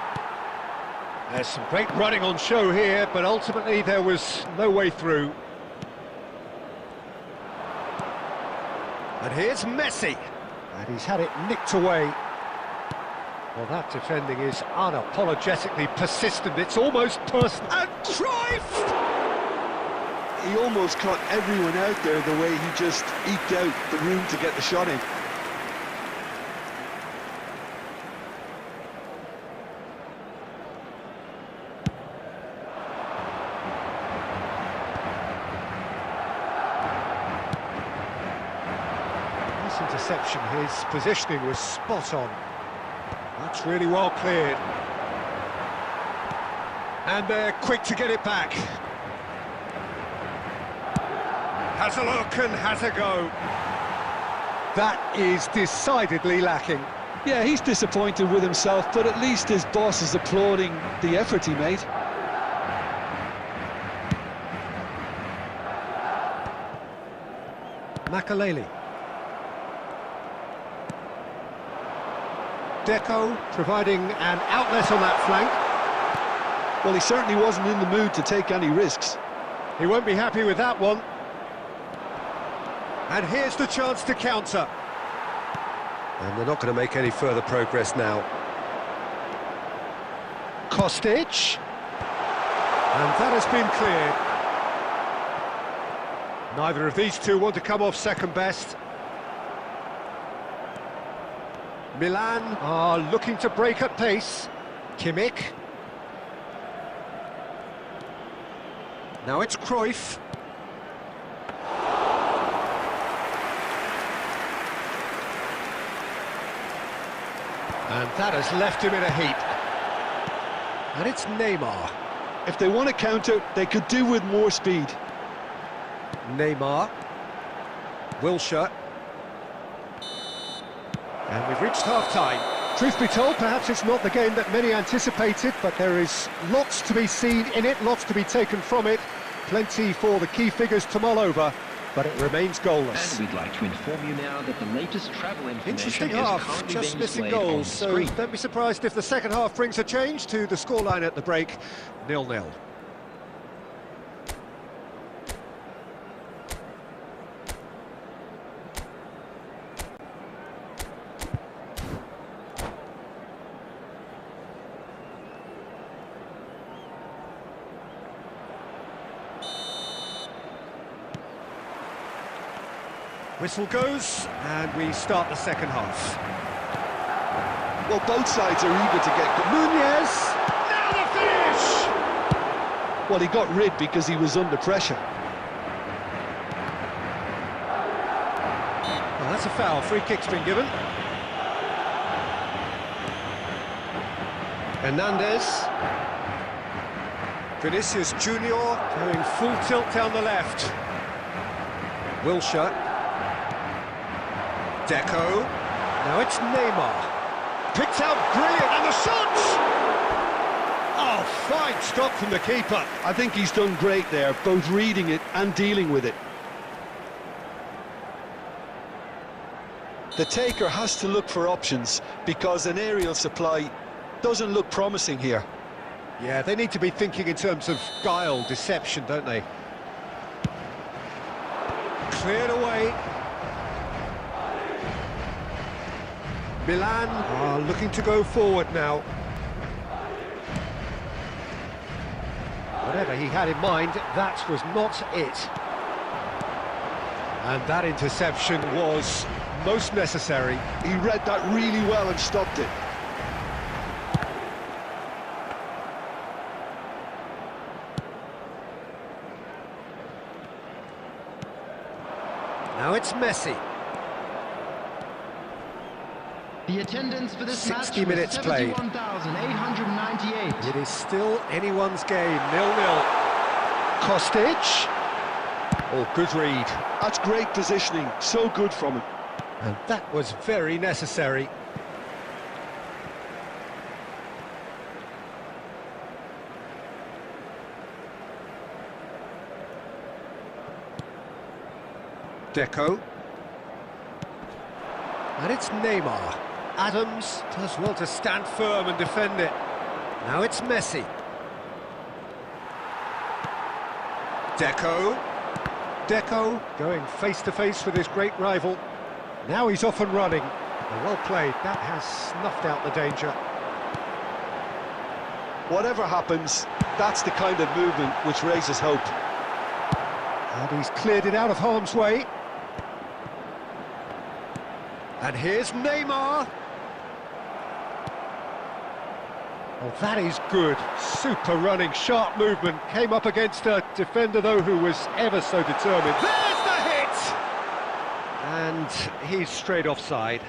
There's some great running on show here, but ultimately there was no way through. And here's Messi. And he's had it nicked away. Well, that defending is unapologetically persistent. It's almost personal. And Cruyff! He almost caught everyone out there the way he just eked out the room to get the shot in. This interception, his positioning was spot on. That's really well cleared. And they're quick to get it back. Has a look and has a go. That is decidedly lacking. Yeah, he's disappointed with himself, but at least his boss is applauding the effort he made. Makalele. Deco providing an outlet on that flank. Well, he certainly wasn't in the mood to take any risks. He won't be happy with that one. And here's the chance to counter. And they're not going to make any further progress now. Kostic. And that has been cleared. Neither of these two want to come off second best. Milan are looking to break at pace. Kimmich. Now it's Cruyff. And that has left him in a heap. And it's Neymar. If they want to counter, they could do with more speed. Neymar. Wilshere. And we've reached half-time. Truth be told, perhaps it's not the game that many anticipated, but there is lots to be seen in it, lots to be taken from it. Plenty for the key figures to mull over, but it remains goalless. And we'd like to inform you now that the latest travel information Interesting is half, currently just being missing displayed on goals, the so screen. don't be surprised if the second half brings a change to the scoreline at the break, 0-0. Whistle goes, and we start the second half. Well, both sides are eager to get good. Nunez! Now the finish! Well, he got rid because he was under pressure. Well, that's a foul. Free kick's been given. Hernandez. Vinicius Junior going full tilt down the left. Wilshere. Deco. Now it's Neymar. Picked out brilliant, and the shot! Oh, fine stop from the keeper. I think he's done great there, both reading it and dealing with it. The taker has to look for options because an aerial supply doesn't look promising here. Yeah, they need to be thinking in terms of guile, deception, don't they? Cleared away. Milan are looking to go forward now. Whatever he had in mind, that was not it. And that interception was most necessary. He read that really well and stopped it. Now it's Messi. The attendance for this 60 match minutes was played. 71,898. It is still anyone's game, 0-0. Kostic. Oh, good read. That's great positioning, so good from him. And that was very necessary. Deco. And it's Neymar. Adams does well to stand firm and defend it. Now it's Messi. Deco. Deco going face-to-face with his great rival. Now he's off and running. Well played. That has snuffed out the danger. Whatever happens, that's the kind of movement which raises hope. And he's cleared it out of harm's way. And here's Neymar. Oh, that is good. Super running, sharp movement. Came up against a defender, though, who was ever so determined. There's the hit! And he's straight offside.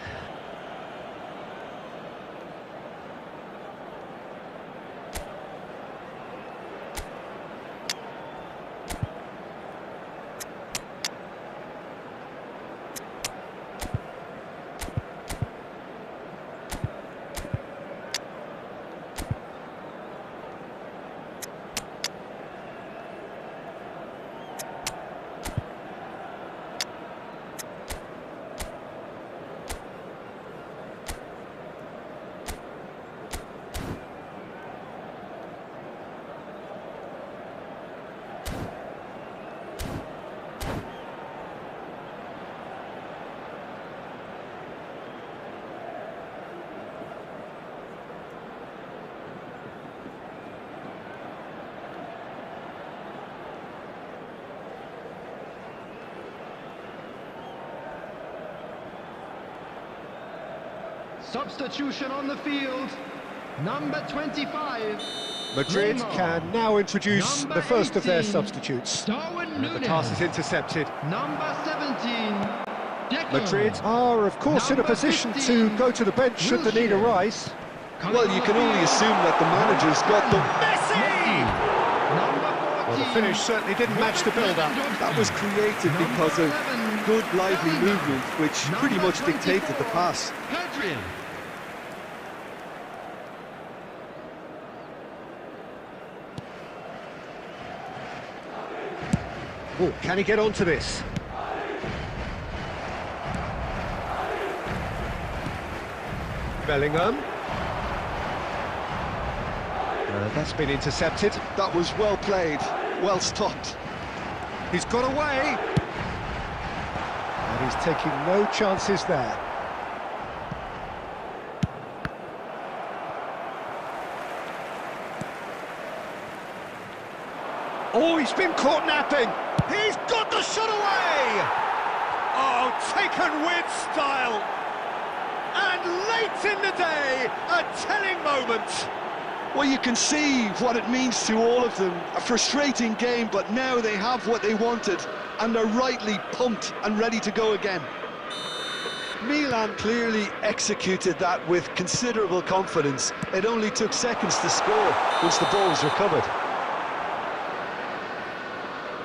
Substitution on the field. Number 25. Madrid Neymar. can now introduce Number the first of their 18, substitutes. Darwin And the Núñez. pass is intercepted. Number 17. Deco. Madrid are, of course, in a Number position 15, to go to the bench should the need Wilshere. arise. Well, you can only assume that the manager's got them. Messi! Number 14. Well, the finish certainly didn't match the build-up. That was created because of good, lively movement, which pretty much dictated the pass. Hadrian. Oh, can he get onto this? Bellingham. That's been intercepted. That was well played, well stopped. He's got away. And he's taking no chances there. Oh, he's been caught napping. He's got the shot away. Oh, taken with style. And late in the day, a telling moment. Well, you can see what it means to all of them. A frustrating game, but now they have what they wanted, and they're rightly pumped and ready to go again. Milan clearly executed that with considerable confidence. It only took seconds to score once the ball was recovered.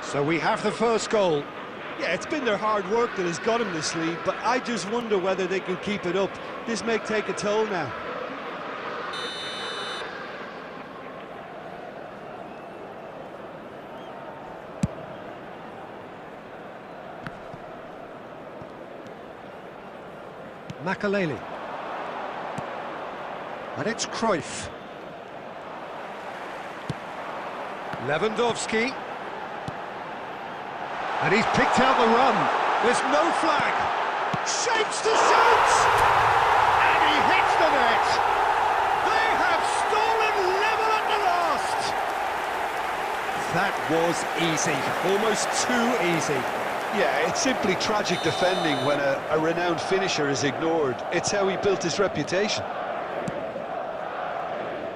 So we have the first goal. Yeah, it's been their hard work that has got them this lead, but I just wonder whether they can keep it up. This may take a toll now. Makaleli. And it's Cruyff. Lewandowski. And he's picked out the run. There's no flag. Shapes to shoot! And he hits the net. They have stolen level at the last. That was easy. Almost too easy. Yeah, it's simply tragic defending when a renowned finisher is ignored. It's how he built his reputation.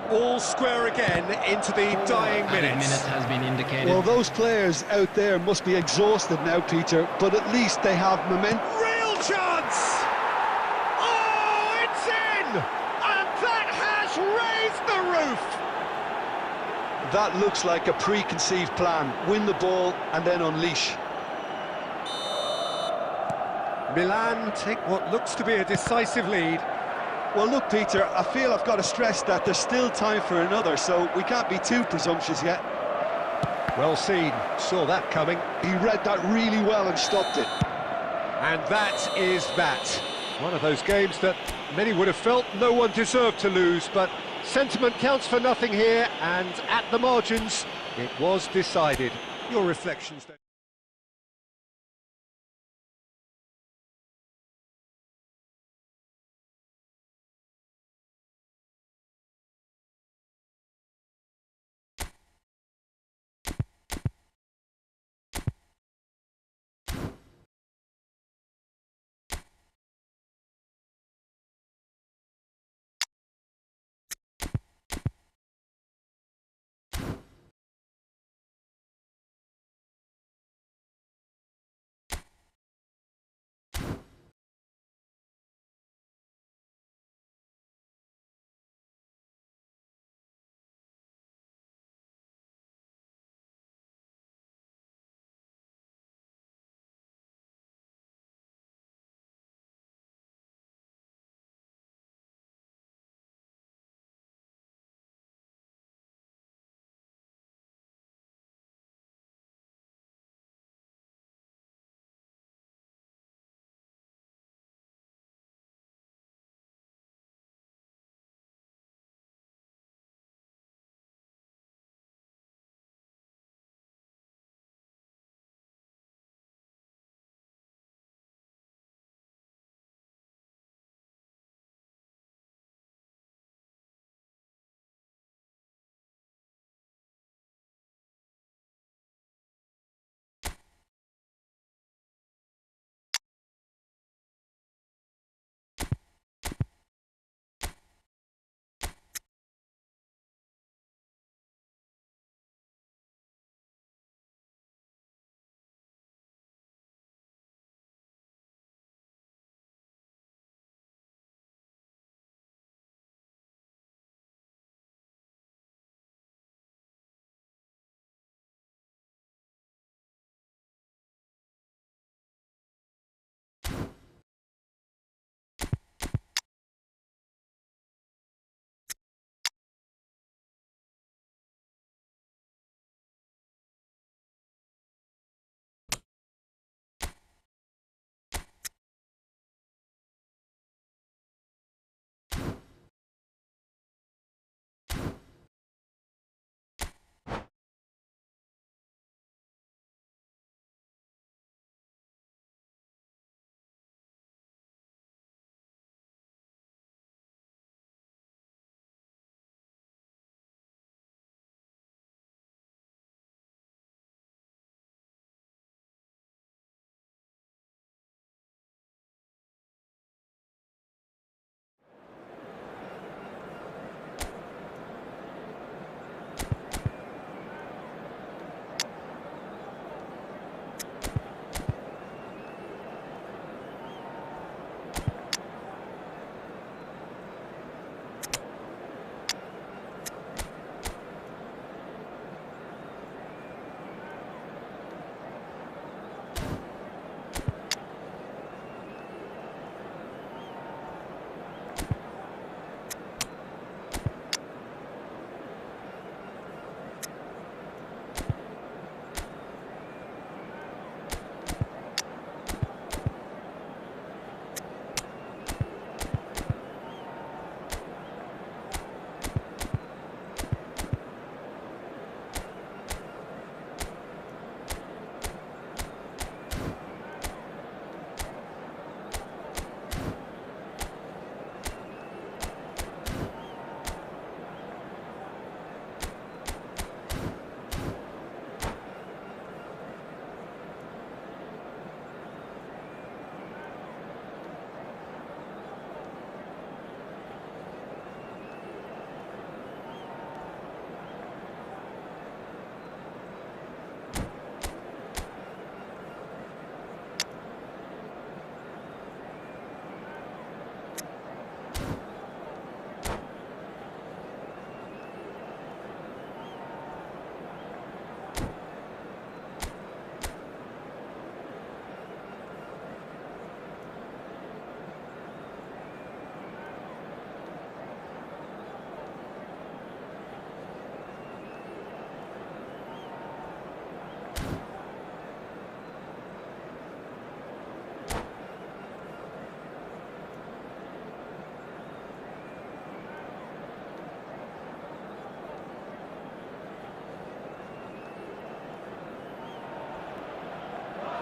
All square again into the dying minutes. Minute has been indicated. Well, those players out there must be exhausted now, Peter, but at least they have momentum. Real chance! Oh, it's in! And that has raised the roof! That looks like a preconceived plan. Win the ball and then unleash. Milan take what looks to be a decisive lead. Well, look, Peter, I feel I've got to stress that there's still time for another, so we can't be too presumptuous yet. Well seen, saw that coming. He read that really well and stopped it. And that is that. One of those games that many would have felt no one deserved to lose, but sentiment counts for nothing here, and at the margins, it was decided. Your reflections then?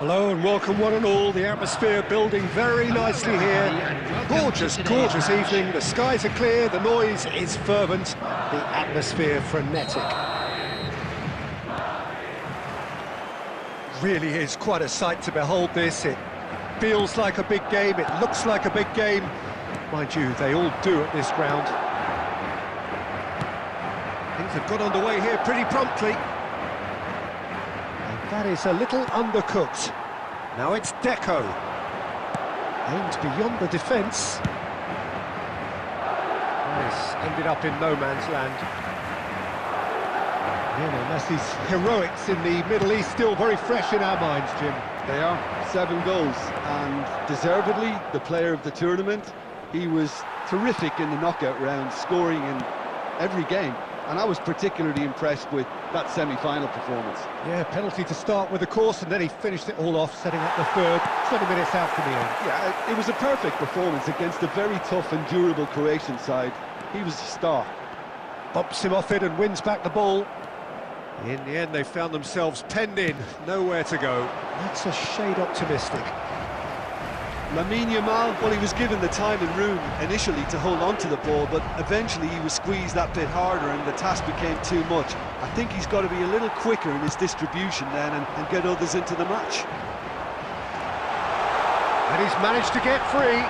Hello and welcome one and all. The atmosphere building very nicely here. Gorgeous, gorgeous evening. The skies are clear, the noise is fervent, the atmosphere frenetic. Really is quite a sight to behold this. It feels like a big game, it looks like a big game. Mind you, they all do at this ground. Things have got underway here pretty promptly. That is a little undercooked. Now it's Deco. Aimed beyond the defence. This ended up in no man's land. Lionel Messi's heroics in the Middle East still very fresh in our minds, Jim. They are. 7 goals, and deservedly the player of the tournament. He was terrific in the knockout round, scoring in every game. And I was particularly impressed with that semi-final performance. Yeah, penalty to start with, of course, and then he finished it all off, setting up the third, 20 minutes out from the end. Yeah, it was a perfect performance against a very tough and durable Croatian side. He was a star. Bumps him off it and wins back the ball. In the end, they found themselves penned in, nowhere to go. That's a shade optimistic. Lamine Yamal, well, he was given the time and room initially to hold on to the ball, but eventually he was squeezed that bit harder and the task became too much. I think he's got to be a little quicker in his distribution then and get others into the match. And he's managed to get free.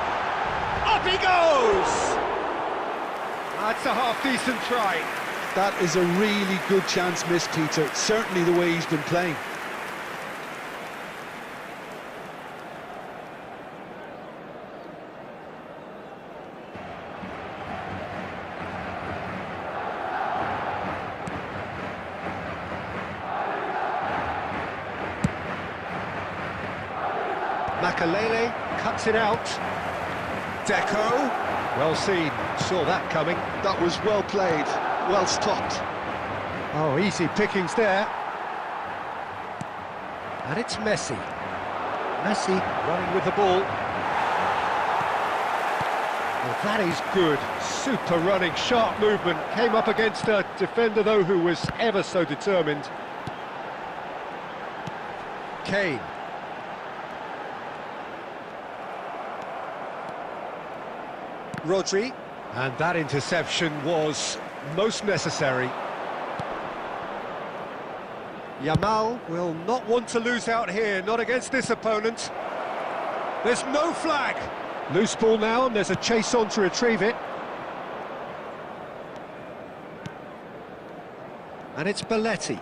Up he goes! That's a half-decent try. That is a really good chance missed, Peter, certainly the way he's been playing. Makalele cuts it out. Deco, well seen, saw that coming. That was well played, well stopped. Oh, easy pickings there. And it's Messi. Messi running with the ball. Well, that is good. Super running, sharp movement. Came up against a defender, though, who was ever so determined. Kane. Rodri, and that interception was most necessary. Yamal will not want to lose out here, not against this opponent. There's no flag. Loose ball now, and there's a chase on to retrieve it. And it's Belletti.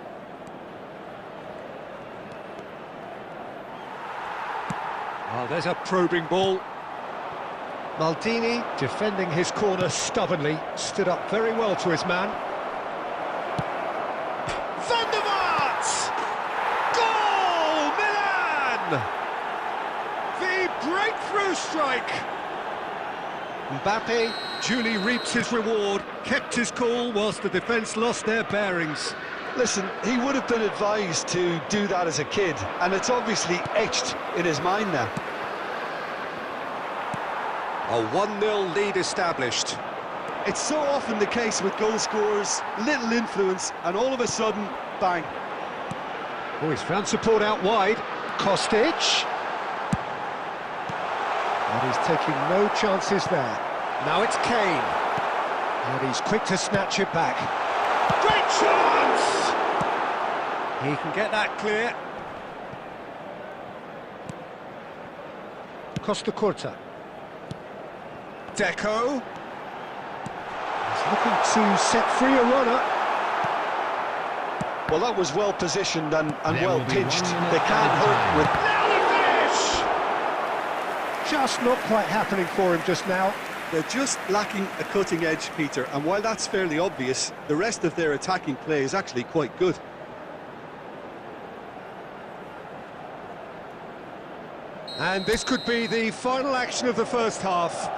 Oh, there's a probing ball. Maldini, defending his corner stubbornly, stood up very well to his man. Van der Vaart! Goal! Milan! The breakthrough strike! Mbappe duly reaps his reward, kept his cool whilst the defence lost their bearings. Listen, he would have been advised to do that as a kid, and it's obviously etched in his mind now. A 1-0 lead established. It's so often the case with goal scorers, little influence, and all of a sudden, bang. Oh, he's found support out wide. Kostic. And he's taking no chances there. Now it's Kane. And he's quick to snatch it back. Great chance! He can get that clear. Costa Curta. Deco. He's looking to set free a runner. Well, that was well positioned and well pitched. They can't hurt with... Now the finish! Just not quite happening for him just now. They're just lacking a cutting edge, Peter, and while that's fairly obvious, the rest of their attacking play is actually quite good. And this could be the final action of the first half.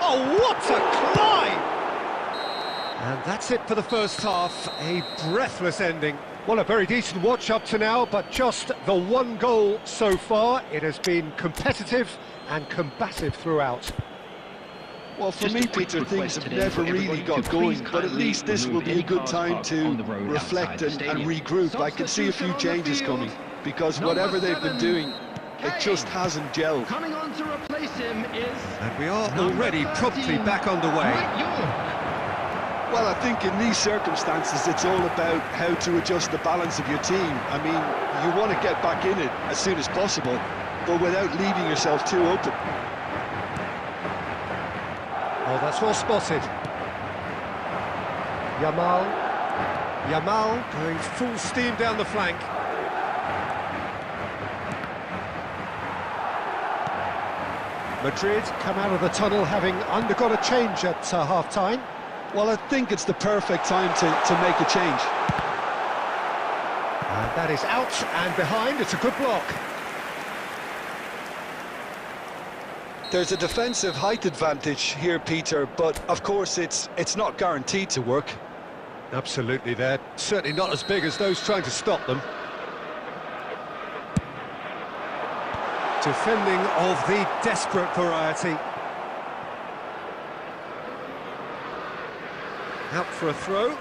Oh, what a climb! And that's it for the first half, a breathless ending. Well, a very decent watch up to now, but just the one goal so far. It has been competitive and combative throughout. Well, for me, Peter, things have never really got going, but at least this will be a good time to reflect and regroup. I can see a few changes coming, because whatever they've been doing, it just hasn't gelled. Coming on to replace him is... And we are already promptly back underway. Well, I think in these circumstances, it's all about how to adjust the balance of your team. I mean, you want to get back in it as soon as possible, but without leaving yourself too open. Oh, that's well spotted. Yamal going full steam down the flank. Madrid come out of the tunnel having undergone a change at half-time. Well, I think it's the perfect time to make a change. And that is out and behind. It's a good block. There's a defensive height advantage here, Peter, but of course it's not guaranteed to work. Absolutely, they're certainly not as big as those trying to stop them. Defending of the desperate variety. Out for a throw.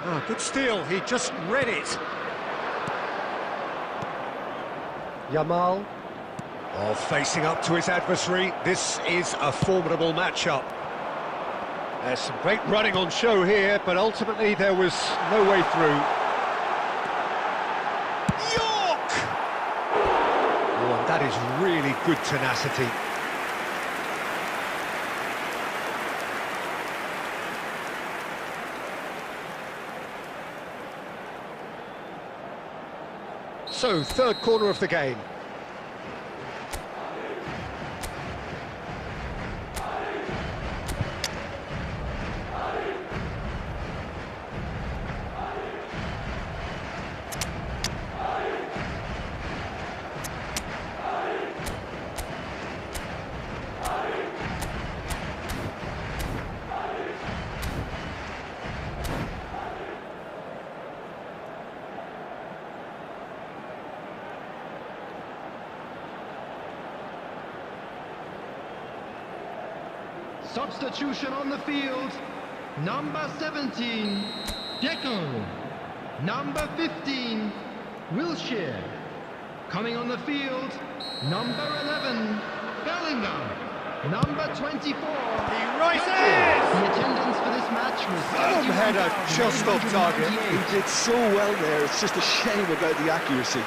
Ah, good steal, he just read it. Yamal. Oh, facing up to his adversary. This is a formidable matchup. There's some great running on show here, but ultimately there was no way through. York! Oh, and that is really good tenacity. So, third corner of the game. Substitution on the field. Number 17, Deco. Number 15, Wilshere. Coming on the field, number 11, Bellingham. Number 24. He rises! The attendance for this match was... Header just off target. He did so well there, it's just a shame about the accuracy.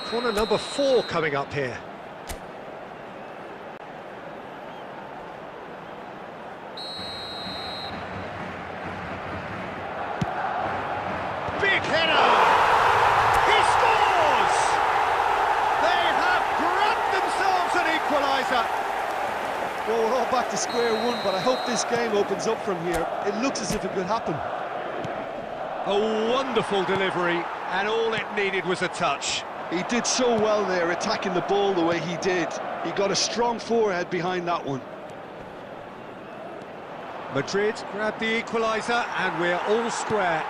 Corner number 4 coming up here. Big header! He scores! They have grabbed themselves an equaliser. Well, we're all back to square one, but I hope this game opens up from here. It looks as if it could happen. A wonderful delivery, and all it needed was a touch. He did so well there, attacking the ball the way he did. He got a strong forehead behind that one. Madrid grabbed the equaliser, and we're all square.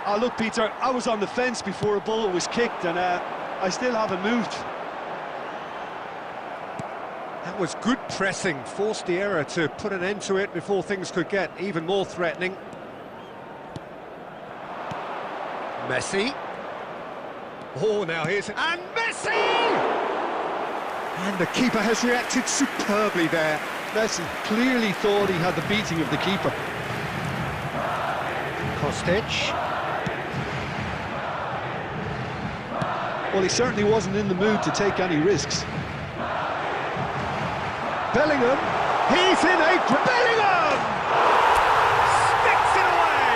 Ah, look, Peter, I was on the fence before a ball was kicked, and I still haven't moved. That was good pressing, forced the error to put an end to it before things could get even more threatening. Messi. Oh, now here's... And Messi! And the keeper has reacted superbly there. Messi clearly thought he had the beating of the keeper. Kostic. Well, he certainly wasn't in the mood to take any risks. Bellingham. He's in a... Bellingham! Sticks it away!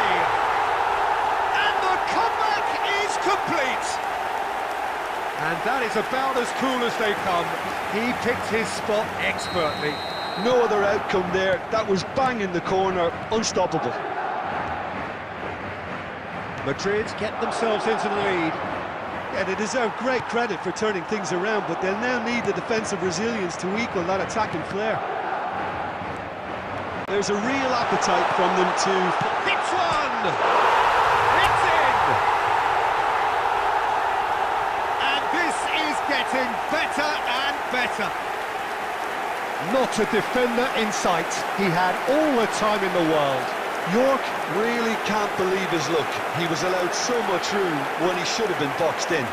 And the comeback is complete! And that is about as cool as they come. He picked his spot expertly. No other outcome there. That was bang in the corner, unstoppable. Madrid get themselves into the lead. Yeah, they deserve great credit for turning things around, but they'll now need the defensive resilience to equal that attacking flair. There's a real appetite from them to... Hits one! It's in! And this is getting better and better. Not a defender in sight. He had all the time in the world. York really can't believe his luck. He was allowed so much room when he should have been boxed in.